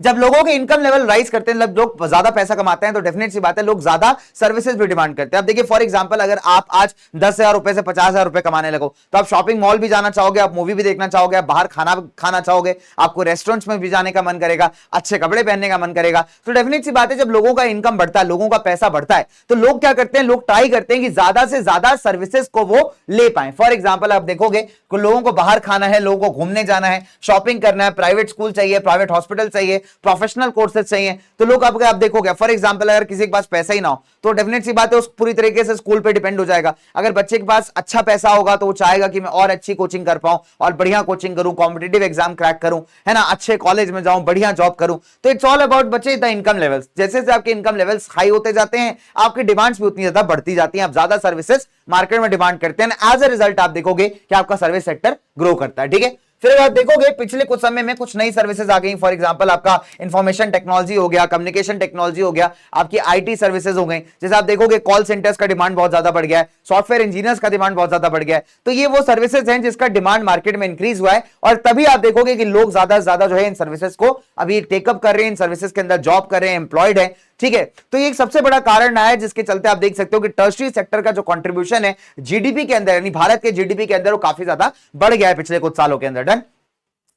जब लोगों के इनकम लेवल राइज करते हैं, लोग ज्यादा पैसा कमाते हैं, तो डेफिनेट सी बात है लोग ज्यादा सर्विसेज भी डिमांड करते हैं। अब देखिए फॉर एग्जांपल अगर आप आज 10,000 रुपए से 50,000 रुपए कमाने लगो, तो आप शॉपिंग मॉल भी जाना चाहोगे, आप मूवी भी देखना चाहोगे, आप बाहर खाना खाना चाहोगे, आपको रेस्टोरेंट्स में भी जाने का मन करेगा, अच्छे कपड़े पहनने का मन करेगा। तो डेफिनेट सी बात है जब लोगों का इनकम बढ़ता है, लोगों का पैसा बढ़ता है, तो लोग क्या करते हैं, लोग ट्राई करते हैं कि ज्यादा से ज्यादा सर्विसेज को वो ले पाए। फॉर एग्जाम्पल आप देखोगे लोगों को बाहर खाना है, लोगों को घूमने जाना है, शॉपिंग करना है, प्राइवेट स्कूल चाहिए, प्राइवेट हॉस्पिटल चाहिए, प्रोफेशनल कोर्सेज चाहिए, तो लोग आप देखोगे फॉर एग्जांपल अगर किसी के पास पैसा ही ना हो, तो डेफिनेट सी बात है उस पूरी तरीके से स्कूल पे डिपेंड हो जाएगा। अगर बच्चे के पास अच्छा पैसा होगा तो वो चाहेगा कि मैं और अच्छी कोचिंग कर पाऊं, और बढ़िया कोचिंग करूं, कॉम्पिटिटिव एग्जाम क्रैक करूं, है ना, अच्छे कॉलेज में जाऊं, बढ़िया जॉब करूं। तो इट्स ऑल अबाउट बच्चे द इनकम लेवल्स। जैसे जैसे आपके इनकम लेवल्स हाई होते जाते हैं, आपकी डिमांड्स भी उतनी ज्यादा बढ़ती जाती हैं, आप ज्यादा सर्विसेज मार्केट में डिमांड करते हैं, एज अ रिजल्ट आप देखोगे कि आपका सर्विस सेक्टर ग्रो करता है। ठीक है, फिर आप देखोगे पिछले कुछ समय में कुछ नई सर्विसेज आ गई। फॉर एग्जांपल आपका इंफॉर्मेशन टेक्नोलॉजी हो गया, कम्युनिकेशन टेक्नोलॉजी हो गया, आपकी आईटी सर्विसेज हो गई। जैसे आप देखोगे कॉल सेंटर्स का डिमांड बहुत ज्यादा बढ़ गया है, सॉफ्टवेयर इंजीनियर्स का डिमांड बहुत ज्यादा बढ़ गया है। तो ये वो सर्विसेज हैं जिसका डिमांड मार्केट में इंक्रीज हुआ है, और तभी आप देखोगे कि लोग ज्यादा से ज्यादा जो है इन सर्विसेज को अभी टेकअप कर रहे हैं, इन सर्विसेज के अंदर जॉब कर रहे हैं, एम्प्लॉयड है। ठीक है, तो ये एक सबसे बड़ा कारण है जिसके चलते आप देख सकते हो कि टर्शरी सेक्टर का जो कंट्रीब्यूशन है जीडीपी के अंदर, यानी भारत के जीडीपी के अंदर, वो काफी ज्यादा बढ़ गया है पिछले कुछ सालों के अंदर। डन,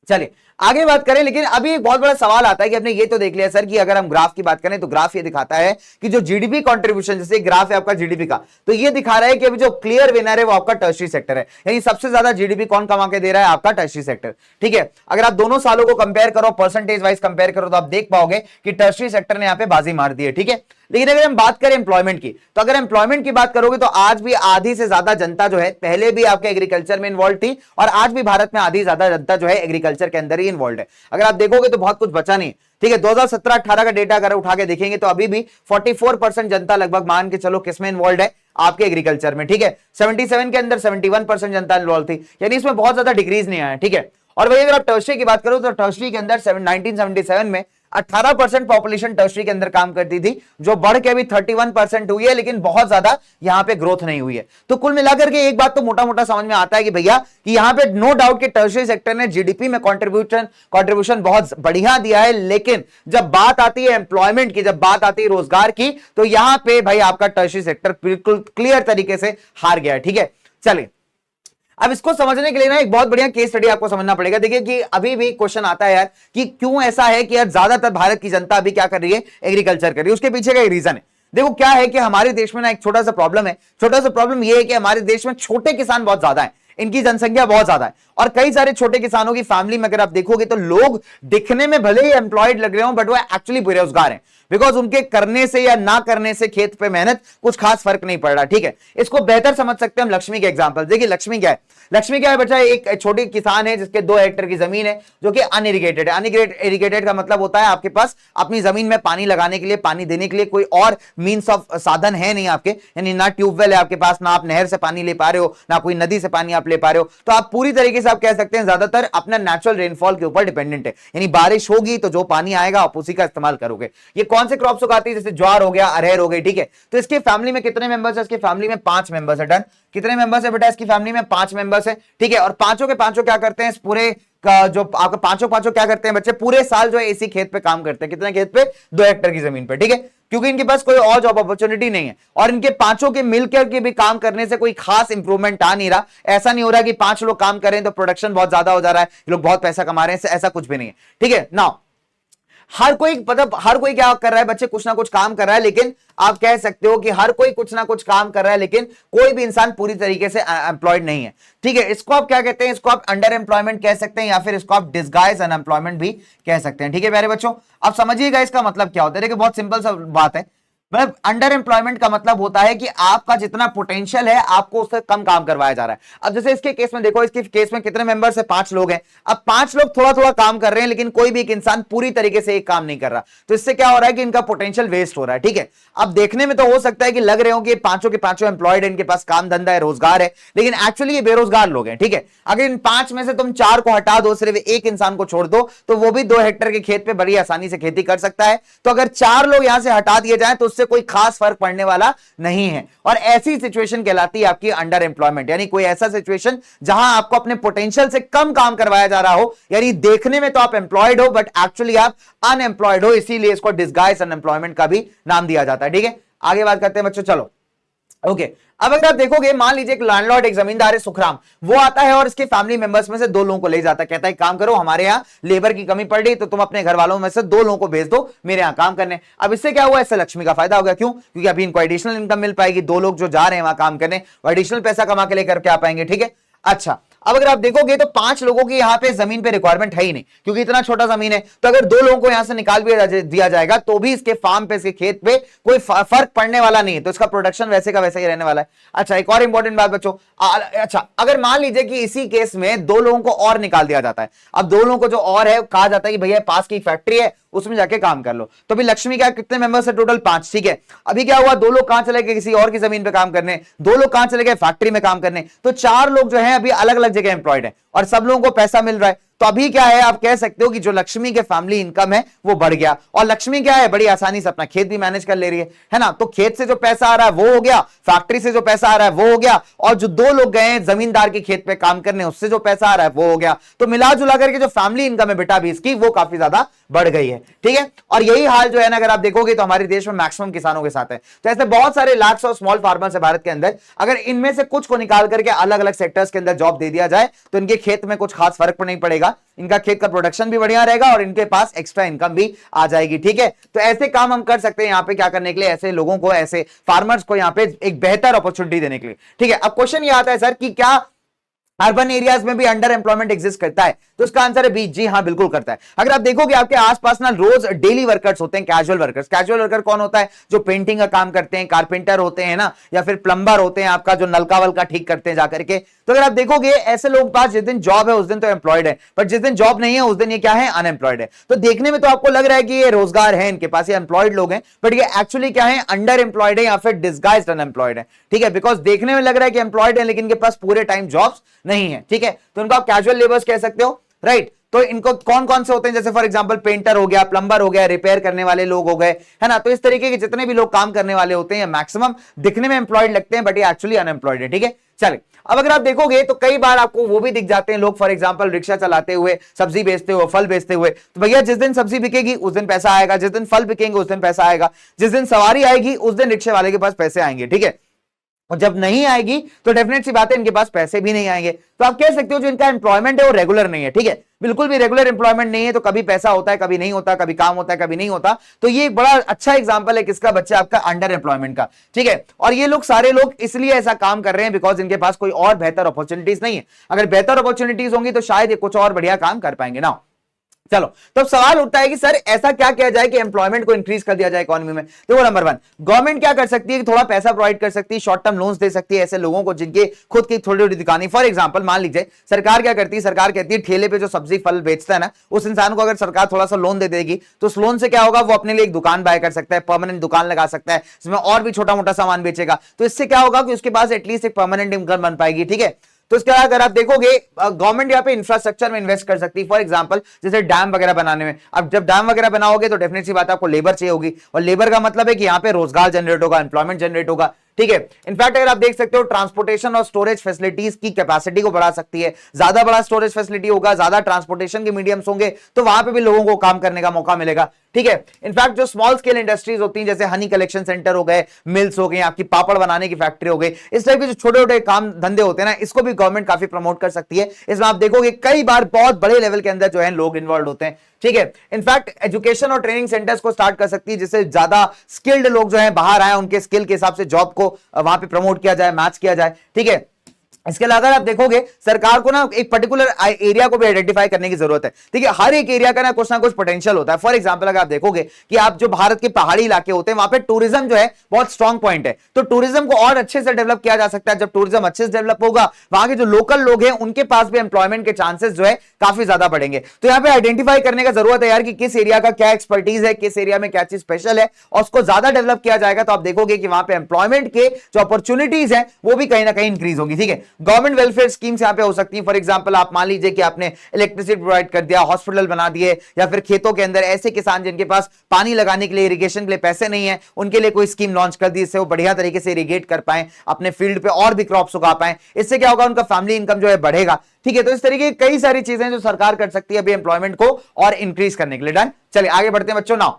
चलिए आगे बात करें। लेकिन अभी एक बहुत बड़ा सवाल आता है कि आपने ये तो देख लिया सर कि अगर हम ग्राफ की बात करें तो ग्राफ ये दिखाता है कि जो जीडीपी कंट्रीब्यूशन, जैसे ग्राफ है आपका जीडीपी का, तो ये दिखा रहा है कि अभी जो क्लियर विनर है वो आपका टर्शरी सेक्टर है, यानी सबसे ज्यादा जीडीपी कौन कमा के दे रहा है, आपका टर्शरी सेक्टर। ठीक है, अगर आप दोनों सालों को कंपेयर करो, परसेंटेज वाइज कंपेयर करो, तो आप देख पाओगे कि टर्शरी सेक्टर ने यहां पे बाजी मार दी है। ठीक है, लेकिन अगर हम बात करें एम्प्लॉयमेंट की, तो अगर एम्प्लॉयमेंट की बात करोगे तो आज भी आधी से ज्यादा जनता जो है पहले भी आपके एग्रीकल्चर में इन्वॉल्व थी, और आज भी भारत में आधी ज्यादा जनता जो है एग्रीकल्चर के अंदर ही इन्वॉल्व है। अगर आप देखोगे तो बहुत कुछ बचा नहीं। ठीक है, 2017-18 का डेटा अगर उठा के देखेंगे तो अभी भी 44% जनता लगभग मान के चलो किसमें इन्वॉल्व है, आपके एग्रीकल्चर में। ठीक है, 77 के अंदर 71% जनता इन्वॉल्व थी, यानी इसमें बहुत ज्यादा डिक्रीज नहीं आया। ठीक है, और वही अगर आप टर्शरी की बात करो तो टर्शरी के अंदर 1977 में 18% पॉपुलेशन टर्शरी के अंदर काम करती थी, जो बढ़ के अभी 31% हुई है, लेकिन बहुत ज्यादा यहां पे ग्रोथ नहीं हुई है। तो कुल मिलाकर के एक बात तो मोटा मोटा समझ में आता है कि भैया कि यहां पे नो डाउट कि टर्शरी सेक्टर ने जीडीपी में कंट्रीब्यूशन बहुत बढ़िया दिया है, लेकिन जब बात आती है एम्प्लॉयमेंट की, जब बात आती है रोजगार की, तो यहां पे भाई आपका टर्शरी सेक्टर बिल्कुल क्लियर तरीके से हार गया है। ठीक है, चलिए अब इसको समझने के लिए ना एक बहुत बढ़िया केस स्टडी आपको समझना पड़ेगा। देखिए कि अभी भी क्वेश्चन आता है यार कि क्यों ऐसा है कि यार ज्यादातर भारत की जनता अभी क्या कर रही है, एग्रीकल्चर कर रही है। उसके पीछे का एक रीजन है। देखो क्या है कि हमारे देश में ना एक छोटा सा प्रॉब्लम है। छोटा सा प्रॉब्लम यह है कि हमारे देश में छोटे किसान बहुत ज्यादा है, इनकी जनसंख्या बहुत ज्यादा है, और कई सारे छोटे किसानों की फैमिली में अगर आप देखोगे तो लोग दिखने में भले ही एम्प्लॉयड लग रहे हो, बट वो एक्चुअली बेरोजगार हैं। बिकॉज उनके करने से या ना करने से खेत पे मेहनत कुछ खास फर्क नहीं पड़ रहा, ठीक है। इसको बेहतर समझ सकते हैं हम लक्ष्मी के एग्जांपल। देखिए लक्ष्मी क्या है, लक्ष्मी क्या है बच्चा, एक छोटी किसान है जिसके 2 हेक्टेयर की जमीन है जो कि अनइरिगेटेड है। अनइरिगेटेड का मतलब होता है आपके पास अपनी जमीन में पानी लगाने के लिए, पानी देने के लिए कोई और मींस ऑफ साधन है नहीं आपके, यानी ना ट्यूबवेल है आपके पास, ना आप नहर से पानी ले पा रहे हो, ना कोई नदी से पानी आप ले पा रहे हो। तो आप पूरी तरीके से आप कह सकते हैं ज्यादातर अपना नेचुरल रेनफॉल के ऊपर डिपेंडेंट है, यानी बारिश होगी तो जो पानी आएगा आप उसी का इस्तेमाल करोगे। ये कौन से क्रॉप्स उगाती है, जैसे ज्वार हो गया, अरहर हो गई, ठीक है। तो इसके फैमिली में कितने मेंबर्स है, इसकी फैमिली में 5 मेंबर्स है। डन, कितने मेंबर्स है बेटा इसकी फैमिली में, 5 मेंबर्स है, ठीक है। और पांचों के पांचों क्या करते हैं, इस पूरे का जो आपके पांचों क्या करते हैं बच्चे, पूरे साल जो है इसी खेत पे काम करते हैं। कितने खेत पे, 2 हेक्टेयर की जमीन पे, ठीक है। क्योंकि इनके पास कोई और जॉब अपॉर्चुनिटी नहीं है और इनके पांचों के मिलकर के भी काम करने से कोई खास इंप्रूवमेंट आ नहीं रहा। ऐसा नहीं हो रहा कि 5 लोग काम करें तो प्रोडक्शन बहुत ज्यादा हो जा रहा है, लोग बहुत पैसा कमा रहे हैं, ऐसा कुछ भी नहीं है, ठीक है ना। हर कोई मतलब हर कोई क्या कर रहा है बच्चे, कुछ ना कुछ काम कर रहा है, लेकिन आप कह सकते हो कि हर कोई कुछ ना कुछ काम कर रहा है, लेकिन कोई भी इंसान पूरी तरीके से एम्प्लॉयड नहीं है, ठीक है। इसको आप क्या कहते हैं, इसको आप अंडर एम्प्लॉयमेंट कह सकते हैं या फिर इसको आप डिस्गाइज अनएम्प्लॉयमेंट भी कह सकते हैं, ठीक है प्यारे बच्चों। अब समझिएगा इसका मतलब क्या होता है। देखिए बहुत सिंपल सा बात है, मतलब अंडर एम्प्लॉयमेंट का मतलब होता है कि आपका जितना पोटेंशियल है आपको उससे कम काम करवाया जा रहा है। अब जैसे इसके केस में देखो, इसके केस में कितने मेंबर्स है, 5 लोग हैं। अब 5 लोग थोड़ा थोड़ा काम कर रहे हैं, लेकिन कोई भी एक इंसान पूरी तरीके से एक काम नहीं कर रहा। तो इससे क्या हो रहा है कि इनका पोटेंशियल वेस्ट हो रहा है, ठीक है। अब देखने में तो हो सकता है कि लग रहे हो कि पांचों के पांचों एम्प्लॉयड है, इनके पास काम धंधा है, रोजगार है, लेकिन एक्चुअली ये बेरोजगार लोग हैं, ठीक है। अगर इन 5 में से तुम 4 को हटा दो, सिर्फ एक इंसान को छोड़ दो, तो वो भी 2 हेक्टेयर के खेत पे बड़ी आसानी से खेती कर सकता है। तो अगर 4 लोग यहां से हटा दिए जाए तो उससे कोई खास फर्क पड़ने वाला नहीं है। और ऐसी सिचुएशन कहलाती है आपकी अंडर एम्प्लॉयमेंट, यानी कोई ऐसा सिचुएशन जहां आपको अपने पोटेंशियल से कम काम करवाया जा रहा हो, यानी देखने में तो आप एम्प्लॉयड हो बट एक्चुअली आप अनएम्प्लॉयड हो, इसीलिए इसको डिस्गाइज अनएम्प्लॉयमेंट का भी नाम दिया जाता है, ठीक है। आगे बात करते हैं बच्चों, चलो ओके। अब अगर आप देखोगे, मान लीजिए एक लैंडलॉर्ड, एक जमींदार है सुखराम, वो आता है और इसके फैमिली मेंबर्स में से 2 लोगों को ले जाता है, कहता है काम करो, हमारे यहाँ लेबर की कमी पड़ रही तो तुम अपने घर वालों में से 2 लोगों को भेज दो मेरे यहाँ काम करने। अब इससे क्या हुआ, इससे लक्ष्मी का फायदा हो गया। क्यों, क्योंकि अभी इनको एडिशनल इनकम मिल पाएगी, 2 लोग जो जा रहे हैं वहां काम करने वो एडिशनल पैसा कमा के लेकर के आ पाएंगे, ठीक है। अच्छा, अब अगर आप देखोगे तो 5 लोगों की यहां पे जमीन पे रिक्वायरमेंट है ही नहीं, क्योंकि इतना छोटा जमीन है। तो अगर 2 लोगों को यहां से निकाल भी दिया जाएगा तो भी इसके फार्म पे, इसके खेत पे कोई फर्क पड़ने वाला नहीं है, तो इसका प्रोडक्शन वैसे का वैसा ही रहने वाला है। अच्छा, एक और इंपॉर्टेंट बात बच्चों, अच्छा अगर मान लीजिए कि इसी केस में 2 लोगों को और निकाल दिया जाता है। अब 2 लोगों को जो और है, कहा जाता है कि भैया पास की फैक्ट्री है उसमें जाके काम कर लो। तो अभी लक्ष्मी क्या, कितने मेंबर्स है टोटल, 5, ठीक है। अभी क्या हुआ, 2 लोग कहां चले गए, किसी और की जमीन पे काम करने, 2 लोग कहां चले गए, फैक्ट्री में काम करने। तो 4 लोग जो है अभी अलग अलग जगह एम्प्लॉयड है और सब लोगों को पैसा मिल रहा है। तो अभी क्या है, आप कह सकते हो कि जो लक्ष्मी के फैमिली इनकम है वो बढ़ गया। और लक्ष्मी क्या है, बड़ी आसानी से अपना खेत भी मैनेज कर ले रही है ना। तो खेत से जो पैसा आ रहा है वो हो गया, फैक्ट्री से जो पैसा आ रहा है वो हो गया, और जो 2 लोग गए हैं जमींदार के खेत पे काम करने उससे जो पैसा आ रहा है वो हो गया। तो मिला जुला करके जो फैमिली इनकम है बेटा भी इसकी, वो काफी ज्यादा बढ़ गई है, ठीक है। और यही हाल जो है ना, अगर आप देखोगे तो हमारे देश में मैक्सिमम किसानों के साथ है। तो ऐसे बहुत सारे लाख्स और स्मॉल फार्मर्स है भारत के अंदर, अगर इनमें से कुछ को निकाल करके अलग अलग सेक्टर्स के अंदर जॉब दे दिया जाए तो इनके खेत में कुछ खास फर्क नहीं पड़ेगा, इनका खेत का प्रोडक्शन भी बढ़िया रहेगा और इनके पास एक्स्ट्रा इनकम भी आ जाएगी, ठीक है। तो ऐसे काम हम कर सकते हैं यहाँ पे क्या करने के लिए, ऐसे लोगों को, ऐसे फार्मर्स को यहाँ पे एक बेहतर अपॉर्चुनिटी देने के लिए, ठीक है। अब क्वेश्चन ये आता है सर कि क्या अर्बन एरियाज में भी अंडर एम्प्लॉयमेंट एग्जिस्ट करता है, तो इसका आंसर है बी, जी हाँ बिल्कुल करता है। अगर आप देखोगे आपके आसपास ना रोज डेली वर्कर्स होते हैं, कैजुअल वर्कर्स। कैजुअल वर्कर कौन होता है, जो पेंटिंग का काम करते हैं, कारपेंटर होते हैं ना, या फिर प्लम्बर होते हैं, आपका जो नलका वलका ठीक करते हैं जाकर के। तो अगर आप देखोगे ऐसे लोग पास जिस दिन जॉब है उस दिन तो एम्प्लॉयड है, पर जिस दिन जॉब नहीं है उस दिन ये क्या है, अनएम्प्लॉयड है। तो देखने में तो आपको लग रहा है कि ये रोजगार है इनके पास, ये एम्प्लॉयड लोग हैं, बट ये एक्चुअली क्या है, अंडर एम्प्लॉयड है या फिर डिस्गाइज्ड अनएम्प्लॉयड है, ठीक है। बिकॉज देखने में लग रहा है कि एम्प्लॉयड है लेकिन इनके पास पूरे टाइम जॉब्स नहीं है, ठीक है। तो इनको आप कैजुअल लेबर्स कह सकते हो, राइट। तो इनको कौन कौन से होते हैं, जैसे फॉर एग्जांपल पेंटर हो गया, प्लम्बर हो गया, रिपेयर करने वाले लोग हो गए, है ना। तो इस तरीके के जितने भी लोग काम करने वाले होते हैं मैक्सिमम दिखने में एम्प्लॉयड लगते हैं, बट ये एक्चुअली अनएम्प्लॉयड है, ठीक है। चलिए, अब अगर आप देखोगे तो कई बार आपको वो भी दिख जाते हैं लोग, फॉर एग्जांपल रिक्शा चलाते हुए, सब्जी बेचते हुए, फल बेचते हुए। तो भैया जिस दिन सब्जी बिकेगी उस दिन पैसा आएगा, जिस दिन फल बिकेंगे उस दिन पैसा आएगा, जिस दिन सवारी आएगी उस दिन रिक्शे वाले के पास पैसे आएंगे, ठीक है। और जब नहीं आएगी तो डेफिनेट सी बात है इनके पास पैसे भी नहीं आएंगे। तो आप कह सकते हो जो इनका एम्प्लॉयमेंट है वो रेगुलर नहीं है, ठीक है। बिल्कुल भी रेगुलर एम्प्लॉयमेंट नहीं है, तो कभी पैसा होता है, कभी नहीं होता, कभी काम होता है, कभी नहीं होता। तो ये एक बड़ा अच्छा एग्जांपल है किसका, बच्चा आपका अंडर एम्प्लॉयमेंट का, ठीक है। और ये लोग सारे लोग इसलिए ऐसा काम कर रहे हैं बिकॉज इनके पास कोई और बेहतर अपॉर्चुनिटीज नहीं है। अगर बेहतर अपॉर्चुनिटीज होंगी तो शायद ये कुछ और बढ़िया काम कर पाएंगे ना। चलो, तो अब सवाल उठता है कि सर ऐसा क्या किया जाए कि एम्प्लॉयमेंट को इंक्रीज कर दिया जाए इकोनॉमी में। देखो नंबर वन, गवर्नमेंट क्या कर सकती है कि थोड़ा पैसा प्रोवाइड कर सकती है, शॉर्ट टर्म लोन्स दे सकती है ऐसे लोगों को जिनके खुद की थोड़ी थोड़ी दुकानें। फॉर एग्जांपल मान लीजिए सरकार क्या करती है, सरकार कहती है ठेले पे जो सब्जी फल बेचता है ना, उस इंसान को अगर सरकार थोड़ा सा लोन दे देगी तो उस लोन से क्या होगा, वो अपने लिए एक दुकान बाय कर सकता है, परमानेंट दुकान लगा सकता है, इसमें और भी छोटा मोटा सामान बेचेगा। तो इससे क्या होगा कि उसके पास एटलीस्ट एक परमानेंट इनकम बन पाएगी। ठीक है, तो इसके बाद अगर आप देखोगे गवर्नमेंट यहाँ पे इंफ्रास्ट्रक्चर में इन्वेस्ट कर सकती है। फॉर एग्जांपल जैसे डैम वगैरह बनाने में, अब जब डैम वगैरह बनाओगे तो डेफिनेट सी बात है आपको लेबर चाहिए होगी, और लेबर का मतलब है कि यहाँ पे रोजगार जनरेट होगा, एम्प्लॉयमेंट जनरेट होगा। ठीक है, इनफैक्ट अगर आप देख सकते हो ट्रांसपोर्टेशन और स्टोरेज फैसिलिटीज की कैपेसिटी को बढ़ा सकती है, ज्यादा बड़ा स्टोरेज फैसिलिटी होगा, ज्यादा ट्रांसपोर्टेशन के मीडियम्स होंगे तो वहां पे भी लोगों को काम करने का मौका मिलेगा। ठीक है, इनफैक्ट जो स्मॉल स्केल इंडस्ट्रीज होती हैं जैसे हनी कलेक्शन सेंटर हो गए, मिल्स हो गई, आपकी पापड़ बनाने की फैक्ट्री हो गई, इस टाइप के जो छोटे छोटे काम धंधे होते हैं ना, इसको भी गवर्नमेंट काफी प्रमोट कर सकती है। इसमें आप देखोगे कई बार बहुत बड़े लेवल के अंदर जो है लोग इन्वॉल्व होते हैं। ठीक है, इनफैक्ट एजुकेशन और ट्रेनिंग सेंटर्स को स्टार्ट कर सकती है जिससे ज्यादा स्किल्ड लोग जो है बाहर आए, उनके स्किल के हिसाब से जॉब को वहां पे प्रमोट किया जाए, मैच किया जाए। ठीक है, इसके अलावा अगर आप देखोगे सरकार को ना एक पर्टिकुलर एरिया को भी आइडेंटिफाई करने की जरूरत है। ठीक है, हर एक एरिया का ना कुछ पोटेंशियल होता है। फॉर एग्जांपल अगर आप देखोगे कि आप जो भारत के पहाड़ी इलाके होते हैं वहां पे टूरिज्म जो है बहुत स्ट्रॉन्ग पॉइंट है, तो टूरिज्म को और अच्छे से डेवलप किया जा सकता है। जब टूरिज्म अच्छे से डेवलप होगा, वहां के जो लोकल लोग हैं उनके पास भी एम्प्लॉयमेंट के चांसेस जो है काफी ज्यादा बढ़ेंगे। तो यहाँ पे आइडेंटिफाई करने का जरूरत है यार कि किस एरिया का क्या एक्सपर्टीज है, किस एरिया में क्या चीज स्पेशल है, और उसको ज्यादा डेवलप किया जाएगा तो आप देखोगे कि वहां पे एम्प्लॉयमेंट के जो अपॉर्चुनिटीज है वो भी कहीं ना कहीं इंक्रीज होगी। ठीक है, गवर्नमेंट वेलफेयर स्कीम्स यहां पे हो सकती है। फॉर एग्जांपल आप मान लीजिए कि आपने इलेक्ट्रिसिटी प्रोवाइड कर दिया, हॉस्पिटल बना दिए, या फिर खेतों के अंदर ऐसे किसान जिनके पास पानी लगाने के लिए, इरिगेशन के लिए पैसे नहीं है, उनके लिए कोई स्कीम लॉन्च कर दी जिससे वो बढ़िया तरीके से इरिगेट कर पाए, अपने फील्ड पे और भी क्रॉप्स उगा पाए। इससे क्या होगा, उनका फैमिली इनकम जो है बढ़ेगा। ठीक है, तो इस तरीके की कई सारी चीजें जो सरकार कर सकती है अभी एम्प्लॉयमेंट को और इंक्रीज करने के लिए। डन, चलिए आगे बढ़ते हैं बच्चों। नाउ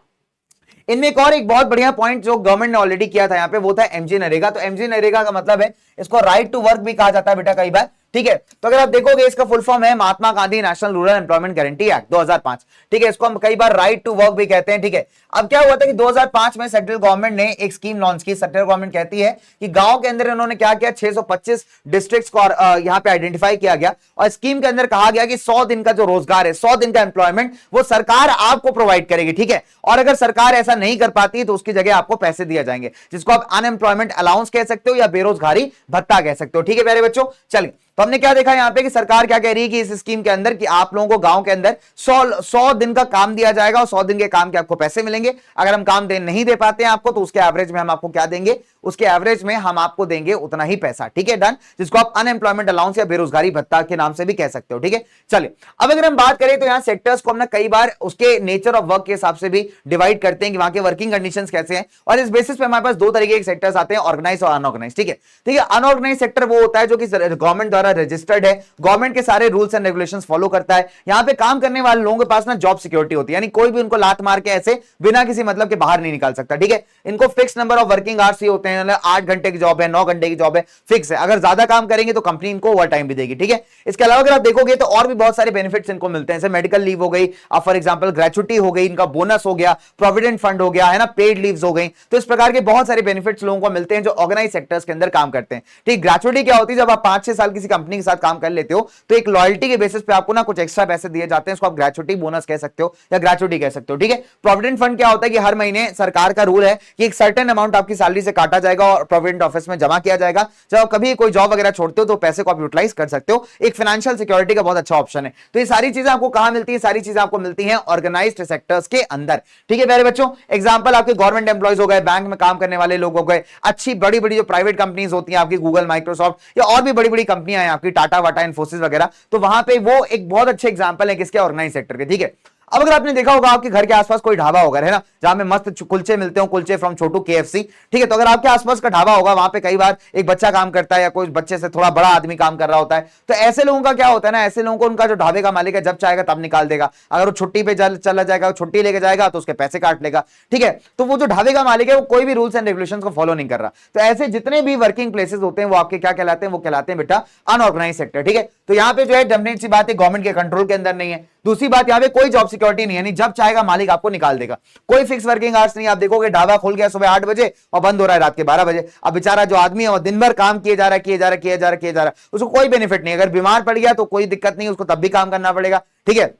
इनमें एक और एक बहुत बढ़िया पॉइंट जो गवर्नमेंट ने ऑलरेडी किया था यहाँ पे, वो था एमजी नरेगा। तो एमजी नरेगा का मतलब है, इसको राइट टू वर्क भी कहा जाता है बेटा कई बार। ठीक है, तो अगर आप देखोगे इसका फुल फॉर्म है Mahatma Gandhi national rural employment guarantee act 2005। ठीक है, इसको हम कई बार राइट टू वर्क भी कहते हैं। ठीक है, अब क्या हुआ था कि 2005 में सेंट्रल गवर्नमेंट ने एक स्कीम लॉन्च की। सेंट्रल गवर्नमेंट कहती है कि गांव के अंदर इन्होंने क्या किया, 625 डिस्ट्रिक्ट्स को यहां पे आइडेंटिफाई किया गया, और स्कीम के अंदर कहा गया कि 100 दिन का जो रोजगार है, 100 दिन का एम्प्लॉयमेंट वो सरकार आपको प्रोवाइड करेगी। ठीक है, और अगर सरकार ऐसा नहीं कर पाती तो उसकी जगह आपको पैसे दिए जाएंगे, जिसको आप अनएम्प्लॉयमेंट अलाउंस कह सकते हो या बेरोजगारी भत्ता कह सकते हो। ठीक है प्यारे बच्चों, चलिए तो हमने क्या देखा यहाँ पे कि सरकार क्या कह रही है कि इस स्कीम के अंदर कि आप लोगों को गांव के अंदर 100 दिन का काम दिया जाएगा, और 100 दिन के काम के आपको पैसे मिलेंगे। अगर हम काम नहीं दे पाते हैं आपको, तो उसके एवरेज में हम आपको क्या देंगे, उसके एवरेज में हम आपको देंगे उतना ही पैसा। ठीक है, डन, जिसको आप अनएम्प्लॉयमेंट अलाउंस या बेरोजगारी भत्ता के नाम से भी कह सकते हो। ठीक है, चलिए अब अगर हम बात करें तो यहाँ सेक्टर्स को हमने कई बार उसके नेचर ऑफ वर्क के हिसाब से भी डिवाइड करते हैं कि वहां के वर्किंग कंडीशंस कैसे हैं, और इस बेसिस पे हमारे पास दो तरीके के सेक्टर्स आते हैं, ऑर्गेनाइज और अनऑर्गेनाइज। ठीक है, अनऑर्गेनाइज सेक्टर वो होता है जो कि गवर्नमेंट द्वारा रजिस्टर्ड है, गवर्नमेंट के सारे रूल्स एंड रेगुलेशंस फॉलो करता है। यहां पे काम करने वाले लोगों के पास ना जॉब सिक्योरिटी होती है, यानी कोई भी उनको लात मार के ऐसे बिना किसी मतलब के बाहर नहीं निकाल सकता। ठीक है, इनको fix number of working hours ही होते हैं, 8 घंटे की जॉब है, 9 घंटे की जॉब है, फिक्स है। अगर ज्यादा काम करेंगे तो कंपनी इनको ओवर टाइम भी देगी। ठीक है, इसके अलावा अगर आप देखोगे तो और भी बहुत सारे बेनिफिट्स इनको मिलते हैं, जैसे मेडिकल लीव हो गई, फॉर एग्जांपल ग्रेचुटी हो गई, इनका बोनस हो गया, प्रोविडेंट फंड हो गया, है ना, पेड लीव्स हो गई। तो इस प्रकार के बहुत सारे बेनिफिट्स लोगों को मिलते हैं जो ऑर्गेनाइज सेक्टर्स के अंदर काम करते हैं। ठीक, ग्रेचुटी क्या होती है, जब आप 5-6 साल किसी कंपनी के साथ काम कर लेते हो तो एक लॉयल्टी के बेसिस पे आपको ना कुछ एक्स्ट्रा पैसे दिए जाते हैं, उसको आप ग्रेचुटी बोनस कह सकते हो या ग्रेचुटी कह सकते हो। ठीक है, प्रोविडेंट फंड क्या होता है कि हर महीने सरकार का रूल है कि एक सर्टेन अमाउंट आपकी सैलरी से काटा जाएगा और प्रोविडेंट ऑफिस में जमा किया जाएगा। जब आप कभी कोई जॉब वगैरह छोड़ते हो तो पैसे को आप यूटिलाइज कर सकते हो, एक फाइनेंशियल सिक्योरिटी का बहुत अच्छा ऑप्शन है। तो ये सारी चीजें आपको कहां मिलती है, सारी चीजें आपको मिलती हैं ऑर्गेनाइज्ड सेक्टर्स के अंदर। ठीक है प्यारे बच्चों, एग्जांपल आपके गवर्नमेंट एम्प्लॉयज हो गए, बैंक में काम करने वाले लोग हो गए, अच्छी बड़ी बड़ी जो प्राइवेट कंपनीज होती हैं आपकी गूगल, माइक्रोसॉफ्ट या और भी बड़ी बड़ी कंपनियां हैं आपकी टाटा वाटा, इन्फोसिस वगैरह, तो वहां पे वो एक बहुत अच्छे एग्जांपल है किसके, ऑर्गेनाइज सेक्टर के। ठीक है, अब अगर आपने देखा होगा आपके घर के आसपास कोई ढाबा होगा, है ना, जहां में मस्त कुलचे मिलते हो, कुलचे फ्रॉम छोटू केएफसी। ठीक है, तो अगर आपके आसपास का ढाबा होगा, वहां पे कई बार एक बच्चा काम करता है या कोई बच्चे से थोड़ा बड़ा आदमी काम कर रहा होता है, तो ऐसे लोगों का क्या होता है ना, ऐसे लोगों को उनका जो ढाबे का मालिक है जब चाहेगा तब निकाल देगा। अगर वो छुट्टी पे चला जाएगा, छुट्टी लेके जाएगा तो उसके पैसे काट लेगा। ठीक है, तो वो जो ढाबे का मालिक है वो कोई भी रूल्स एंड रेगुलेशंस को फॉलो नहीं कर रहा। तो ऐसे जितने भी वर्किंग प्लेसेस होते हैं वो आपके क्या कहलाते हैं, वो कहलाते हैं बेटा अनऑर्गेनाइज सेक्टर। ठीक है, तो यहां पे जो है डेफिनेट सी बात है गवर्नमेंट के कंट्रोल के अंदर नहीं है। दूसरी बात, यहां पे कोई जॉब सिक्योरिटी नहीं है, नहीं जब चाहेगा मालिक आपको निकाल देगा, कोई फिक्स वर्किंग आवर्स नहीं। आप देखोगे ढाबा खुल गया सुबह 8 बजे और बंद हो रहा है रात के 12 बजे। अब बेचारा जो आदमी है वो दिन भर काम किए जा रहा है, उसको कोई बेनिफिट नहीं। अगर बीमार पड़ गया तो कोई दिक्कत नहीं, उसको तब भी काम करना पड़ेगा। ठीक है,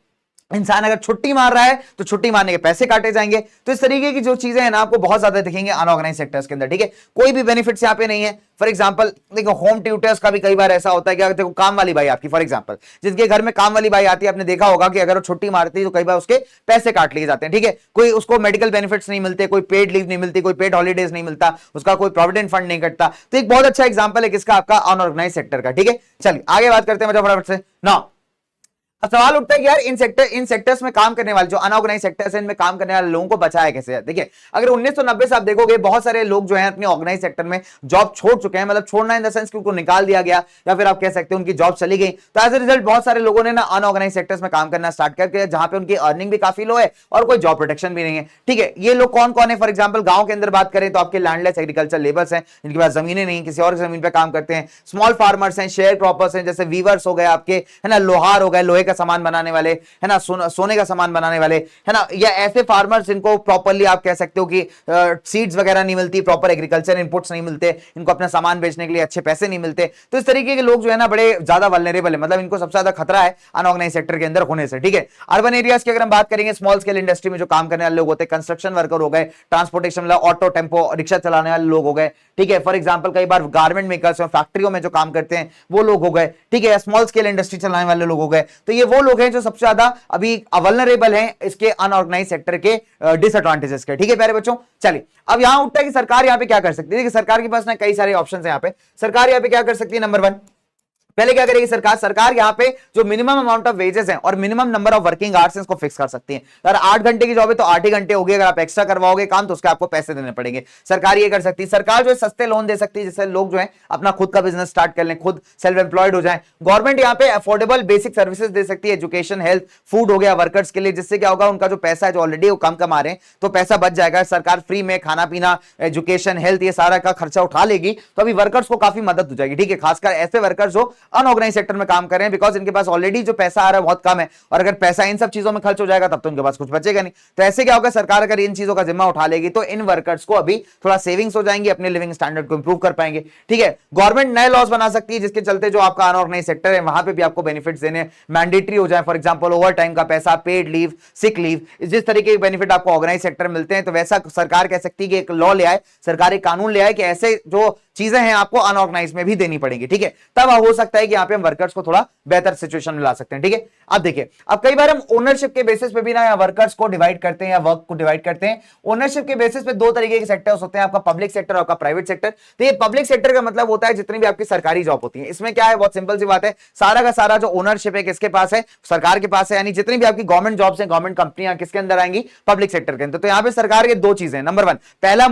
इंसान अगर छुट्टी मार रहा है तो छुट्टी मारने के पैसे काटे जाएंगे। तो इस तरीके की जो चीजें हैं ना आपको बहुत ज्यादा दिखेंगे अनऑर्गेनाइज सेक्टर्स के अंदर, ठीक है। कोई भी बेनिफिट्स यहाँ पे नहीं है। फॉर एग्जांपल देखो होम ट्यूटर्स का भी कई बार ऐसा होता है कि अगर देखो काम वाली बाई आपकी, फॉर एग्जांपल जिनके घर में काम वाली बाई आती है, आपने देखा होगा कि अगर वो छुट्टी मारती है तो कई बार उसके पैसे काट लिए जाते हैं, ठीक है। कोई उसको मेडिकल बेनिफिट्स नहीं मिलते, कोई पेड लीव नहीं मिलती, कोई पेड हॉलीडेज नहीं मिलता, उसका कोई प्रोविडेंट फंड नहीं कटता। तो एक बहुत अच्छा एग्जाम्पल है किसका, आपका अनऑर्गेनाइज सेक्टर का, ठीक है। चलिए आगे बात करते हैं फटाफट से ना। अब सवाल उठता है कि यार इन सेक्टर्स में काम करने वाले जो अनऑर्गेनाइज सेक्टर्स हैं, इनमें काम करने वाले लोगों को बचाया कैसे। देखिए अगर 1990 से आप देखोगे बहुत सारे लोग जो हैं अपने ऑर्गेनाइज सेक्टर में जॉब छोड़ चुके हैं, मतलब छोड़ना इन द सेंस कि उनको निकाल दिया गया या फिर आप कह सकते हैं उनकी जॉब चली गई। तो एज ए रिजल्ट बहुत सारे लोगों ने ना अनऑर्गेनाइज सेक्टर्स में काम करना स्टार्ट कर दिया, जहां पे उनकी अर्निंग भी काफी लो है और कोई जॉब प्रोटेक्शन भी नहीं है, ठीक है। ये लोग कौन कौन है, फॉर एग्जाम्पल गांव के अंदर बात करें तो आपके लैंडलेस एग्रीकल्चर लेबर्स हैं, जिनके पास जमीनें नहीं, किसी और जमीन पे काम करते हैं। स्मॉल फार्मर्स हैं, शेयर क्रॉपर्स हैं, जैसे वीवर्स हो गए आपके, है ना, लोहार हो गए, लोहे का सामान बनाने वाले, है ना, सोने का सामान बनाने वाले, है ना, या ऐसे फार्मर्स जिनको प्रॉपर्ली आप कह सकते हो कि सीड्स वगैरह नहीं मिलती, प्रॉपर एग्रीकल्चर इनपुट्स नहीं मिलते, इनको अपना सामान बेचने के लिए अच्छे पैसे नहीं मिलते। तो इस तरीके के लोग जो है ना बड़े ज्यादा वल्नरेबल है, मतलब इनको सबसे ज्यादा खतरा है अनऑर्गेनाइज सेक्टर के अंदर होने से, ठीक है। अर्बन एरियाज की अगर हम बात करेंगे, स्मॉल स्केल इंडस्ट्री में जो काम करने वाले लोग होते हैं, कंस्ट्रक्शन वर्कर हो गए, ट्रांसपोर्टेशन मतलब ऑटो टेम्पो रिक्शा चलाने वाले लोग हो गए, ठीक है। फॉर एग्जाम्पल कई बार गारमेंट मेकर्स फैक्ट्रियों में जो काम करते हैं वो लोग हो गए, ठीक है। स्मॉल स्केल इंडस्ट्री चलाने वाले लोग हो गए। तो ये वो लोग हैं जो सबसे ज्यादा अभी वल्नरेबल हैं इसके अनऑर्गेनाइज सेक्टर के डिसएडवांटेजेस के, ठीक है प्यारे बच्चों। चलिए अब यहां उठता है कि सरकार यहां पे क्या कर सकती है। देखिए सरकार के पास ना कई सारे ऑप्शंस हैं यहां पे। सरकार यहां पे क्या कर सकती है, नंबर 1 पहले क्या करेगी सरकार यहां पे जो मिनिमम अमाउंट ऑफ वेजेस हैं और minimum number of working hours हैं इसको फिक्स कर सकती है। अगर 8 घंटे की जॉब है तो 8 ही घंटे होगी, अगर आप एक्स्ट्रा करवाओगे काम तो उसके आपको पैसे देने पड़ेंगे। सरकार ये कर सकती है। सरकार जो है सस्ते लोन दे सकती है, जिससे लोग जो है अपना खुद का बिजनेस स्टार्ट कर लें, खुद सेल्फ एम्प्लॉयड हो जाए। गवर्नमेंट यहाँ पे अफोर्डेबल बेसिक सर्विसेज दे सकती है, एजुकेशन, हेल्थ, फूड हो गया वर्कर्स के लिए, जिससे क्या होगा उनका जो पैसा है जो ऑलरेडी वो कम कमा रहे हैं तो पैसा बच जाएगा। सरकार फ्री में खाना पीना, एजुकेशन, हेल्थ ये सारा का खर्चा उठा लेगी, तो अभी वर्कर्स को काफी मदद हो जाएगी, ठीक है। खासकर ऐसे वर्कर्स जो अनऑर्गेनाइज सेक्टर में काम कर रहे हैं, बिकॉज इनके पास ऑलरेडी जो पैसा आ रहा है बहुत कम है, और अगर पैसा इन सब चीजों में खर्च हो जाएगा तब तो इनके पास कुछ बचेगा नहीं। तो ऐसे क्या होगा, सरकार अगर इन चीजों का जिम्मा उठा लेगी तो इन वर्कर्स को अभी थोड़ा सेविंग्स हो जाएंगे, अपने लिविंग स्टैंडर्ड को इंप्रूव कर पाएंगे, ठीक है। गवर्नमेंट नए लॉज बना सकती है जिसके चलते जो आपका अनऑर्गेनाइज सेक्टर है वहां पे भी आपको बेनिफिट्स देने मैंडेटरी हो जाए। फॉर एग्जांपल ओवर टाइम का पैसा, पेड लीव, सिक लीव, जिस तरीके के बेनिफिट आपको ऑर्गेनाइज सेक्टर में मिलते हैं, तो वैसा सरकार कह सकती है कि एक लॉ ले आए, सरकारी कानून ले आए कि ऐसे जो चीजें हैं आपको अनऑर्गेनाइज में भी देनी पड़ेगी, ठीक है। तब हो सकता है कि यहाँ पे हम वर्कर्स को थोड़ा बेहतर सिचुएशन में ला सकते हैं, ठीक है। अब देखिए अब कई बार हम ओनरशिप के बेसिस पे भी ना वर्कर्स को डिवाइड करते हैं या वर्क को डिवाइड करते हैं। ओनरशिप के बेसिस पे दो तरीके के सेक्टर्स होते हैं, आपका पब्लिक सेक्टर और आपका प्राइवेट सेक्टर। तो ये पब्लिक सेक्टर का मतलब होता है जितनी भी आपकी सरकारी जॉब होती है, इसमें क्या है, बहुत सिंपल सी बात है, सारा का सारा जो ओनरशिप है किसके पास है, सरकार के पास है। यानी जितनी भी आपकी गवर्नमेंट जॉब्स हैं, गवर्नमेंट कंपनियां किसके अंदर आएंगी, पब्लिक सेक्टर के अंदर। तो यहाँ पे सरकार के दो चीजें, नंबर 1 पहला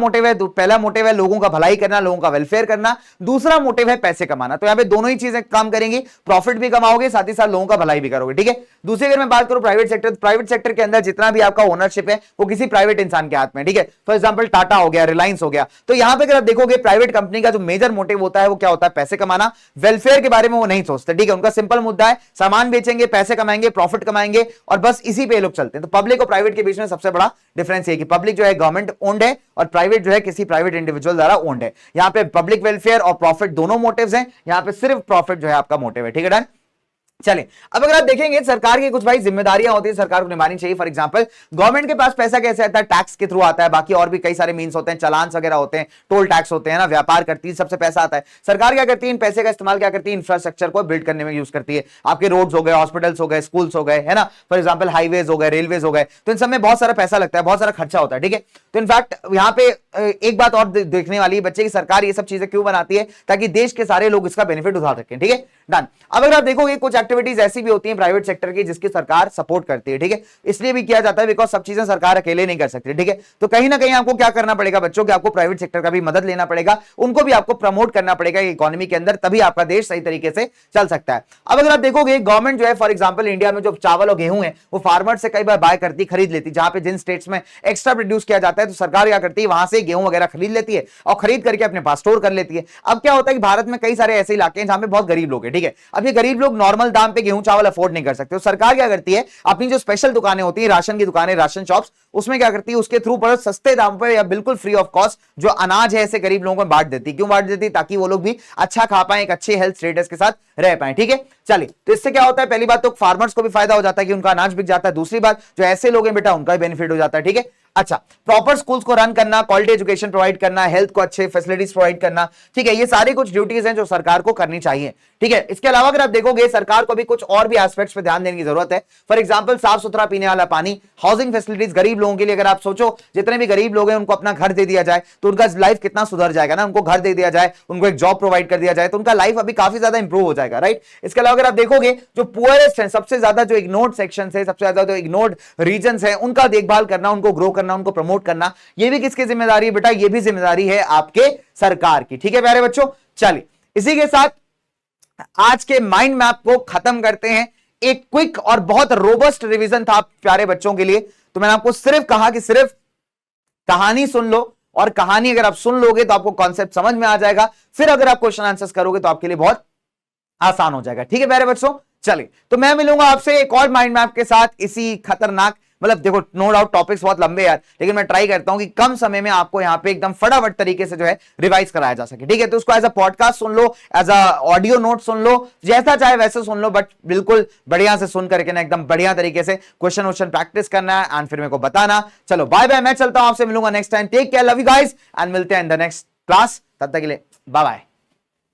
मोटिव है लोगों का भलाई करना, लोगों का वेलफेयर करना, दूसरा मोटिव है पैसे कमाना। तो यहाँ पे दोनों ही चीजें काम करेंगी, प्रॉफिट भी कमाओगे साथ ही साथ लोगों का भलाई भी करोगे, ठीक है। दूसरी अगर मैं बात करूं प्राइवेट सेक्टर, प्राइवेट सेक्टर के अंदर जितना भी आपका ओनरशिप है वो किसी प्राइवेट इंसान के हाथ में, ठीक है। फॉर एग्जांपल टाटा हो गया, रिलायंस हो गया। तो यहां पे अगर आप देखोगे प्राइवेट कंपनी का जो मेजर मोटिव होता है वो क्या होता है, पैसे कमाना, वेलफेयर के बारे में वो नहीं सोचते, ठीक है। उनका सिंपल मुद्दा है सामान बेचेंगे, पैसे कमाएंगे, प्रॉफिट कमाएंगे और बस इसी पे लोग चलते हैं। तो पब्लिक और प्राइवेट के बीच में सबसे बड़ा डिफरेंस है कि पब्लिक जो है गवर्नमेंट ओन्ड है और प्राइवेट जो है किसी प्राइवेट इंडिविजुअल द्वारा ओन्ड है। यहां पे पब्लिक वेलफेयर और प्रॉफिट दोनों मोटिव्स हैं, यहां पे सिर्फ प्रॉफिट जो है आपका मोटिव है, ठीक है। डन। चलिए अब अगर आप देखेंगे सरकार की कुछ भाई जिम्मेदारियां होती है, सरकार को निभानी चाहिए। फॉर एग्जांपल गवर्नमेंट के पास पैसा कैसे आता है, टैक्स के थ्रू आता है, बाकी और भी कई सारे मीन्स होते हैं, चालान वगैरह होते हैं, टोल टैक्स होते हैं ना, व्यापार करती है, सबसे पैसा आता है। सरकार क्या करती है, इन पैसे का इस्तेमाल क्या करती है, इंफ्रास्ट्रक्चर को बिल्ड करने में यूज करती है। आपके रोड्स हो गए, हॉस्पिटल्स हो गए, स्कूल्स हो गए, है ना, फॉर एग्जाम्पल हाईवेज हो गए, रेलवेज हो गए, तो इन सब में बहुत सारा पैसा लगता है, बहुत सारा खर्चा होता है, ठीक है। तो इनफैक्ट यहाँ पे एक बात और देखने वाली है बच्चे की, सरकार ये सब चीजें क्यों बनाती है, ताकि देश के सारे लोग इसका बेनिफिट उठा सकें, ठीक है। डन। अब अगर आप देखोगे कुछ एक्टिविटीज ऐसी भी होती हैं प्राइवेट सेक्टर की जिसकी सरकार सपोर्ट करती है, ठीक है। इसलिए भी किया जाता है बिकॉज सब चीजें सरकार अकेले नहीं कर सकती, ठीक है। तो कहीं ना कहीं आपको क्या करना पड़ेगा बच्चों, कि आपको प्राइवेट सेक्टर का भी मदद लेना पड़ेगा, उनको भी आपको प्रमोट करना पड़ेगा इकोनॉमी के अंदर, तभी आपका देश सही तरीके से चल सकता है। अब अगर आप देखोगे गवर्नमेंट जो है फॉर एग्जाम्पल इंडिया में जो चावल और गेहूं है वो फार्मर से कई बार बाय करती, खरीद लेती, जहां पे जिन स्टेट्स में एक्स्ट्रा प्रोड्यूस किया जाता है तो सरकार क्या करती है, वहां से गेहूं वगैरह खरीद लेती है और खरीद करके अपने पास स्टोर कर लेती है। अब क्या होता है कि भारत में कई सारे ऐसे इलाके हैं जहां पे बहुत गरीब लोग हैं, ठीक है। अब ये गरीब लोग नॉर्मल दाम पे गेहूं चावल अफोर्ड नहीं कर सकते, तो सरकार क्या करती है, अपनी जो स्पेशल दुकानें होती है, राशन की दुकानें, राशन शॉप्स, उसमें क्या करती है, उसके थ्रू पर सस्ते दाम पर या बिल्कुल फ्री ऑफ कॉस्ट जो अनाज है ऐसे गरीब लोगों को बांट देती है। क्यों बांट देती है? ताकि वो लोग भी अच्छा खा पाए, एक अच्छे हेल्थ स्टेटस के साथ रह पाए, ठीक है। चलिए, तो इससे क्या होता है, पहली बात तो फार्मर्स को भी फायदा हो जाता है कि उनका अनाज बिक जाता है, दूसरी बात जो ऐसे लोग हैं बेटा उनका भी बेनिफिट हो जाता है, ठीक है। अच्छा, प्रॉपर स्कूल्स को रन करना, क्वालिटी एजुकेशन प्रोवाइड करना, हेल्थ को अच्छे फैसिलिटीज प्रोवाइड करना, ठीक है, ये सारी कुछ ड्यूटीज हैं जो सरकार को करनी चाहिए, ठीक है। इसके अलावा अगर आप देखोगे सरकार को भी कुछ और भी एस्पेक्ट्स पे ध्यान देने की जरूरत है। फॉर एग्जांपल साफ सुथरा पीने वाला पानी, हाउसिंग फैसिलिटीज, गरीब लोगों के लिए अगर आप सोचो जितने भी गरीब लोग हैं उनको अपना घर दे दिया जाए तो उनका लाइफ कितना सुधर जाएगा ना, उनको घर दे दिया जाए, उनको एक जॉब प्रोवाइड कर दिया जाए तो उनका लाइफ अभी काफी ज्यादा इंप्रूव हो जाएगा, राइट। इसके अलावा अगर आप देखोगे जो पुअरेस्ट है, सबसे ज्यादा जो इग्नोर्ड सेक्शन है, सबसे ज्यादा जो इग्नोर्ड रीजन है, उनका देखभाल करना, उनको ग्रो करना, उनको प्रमोट करना, ये भी किसकी जिम्मेदारी है बेटा, ये भी जिम्मेदारी है आपके सरकार की, ठीक है प्यारे बच्चों। चलिए, इसी के साथ आज के माइंड मैप को खत्म करते हैं। एक क्विक और बहुत रोबस्ट रिवीजन था प्यारे बच्चों के लिए। तो मैंने आपको सिर्फ कहा कि सिर्फ कहानी सुन लो, और कहानी अगर आप सुन लोगे तो आपको कॉन्सेप्ट समझ में आ जाएगा, फिर अगर आप क्वेश्चन आंसर्स करोगे तो आपके लिए बहुत आसान हो जाएगा, ठीक है प्यारे बच्चों। चलिए, तो मैं मिलूंगा आपसे एक और माइंड मैप के साथ, इसी खतरनाक, मतलब देखो नो डाउट टॉपिक्स बहुत लंबे यार, लेकिन मैं ट्राई करता हूं कि कम समय में आपको यहां पे एकदम फटाफट तरीके से जो है रिवाइज कराया जा सके, ठीक है। तो उसको एज अ पॉडकास्ट सुन लो, एज अ ऑडियो नोट सुन लो, जैसा चाहे वैसे सुन लो, बट बिल्कुल बढ़िया से सुन करके ना एकदम बढ़िया तरीके से क्वेश्चन प्रैक्टिस करना है एंड फिर मेरे को बताना। चलो बाय बाय, मैं चलता हूं, आपसे मिलूंगा next time, take care, love you guys, and मिलते हैं इन द नेक्स्ट क्लास। तब तक के लिए बाय बाय।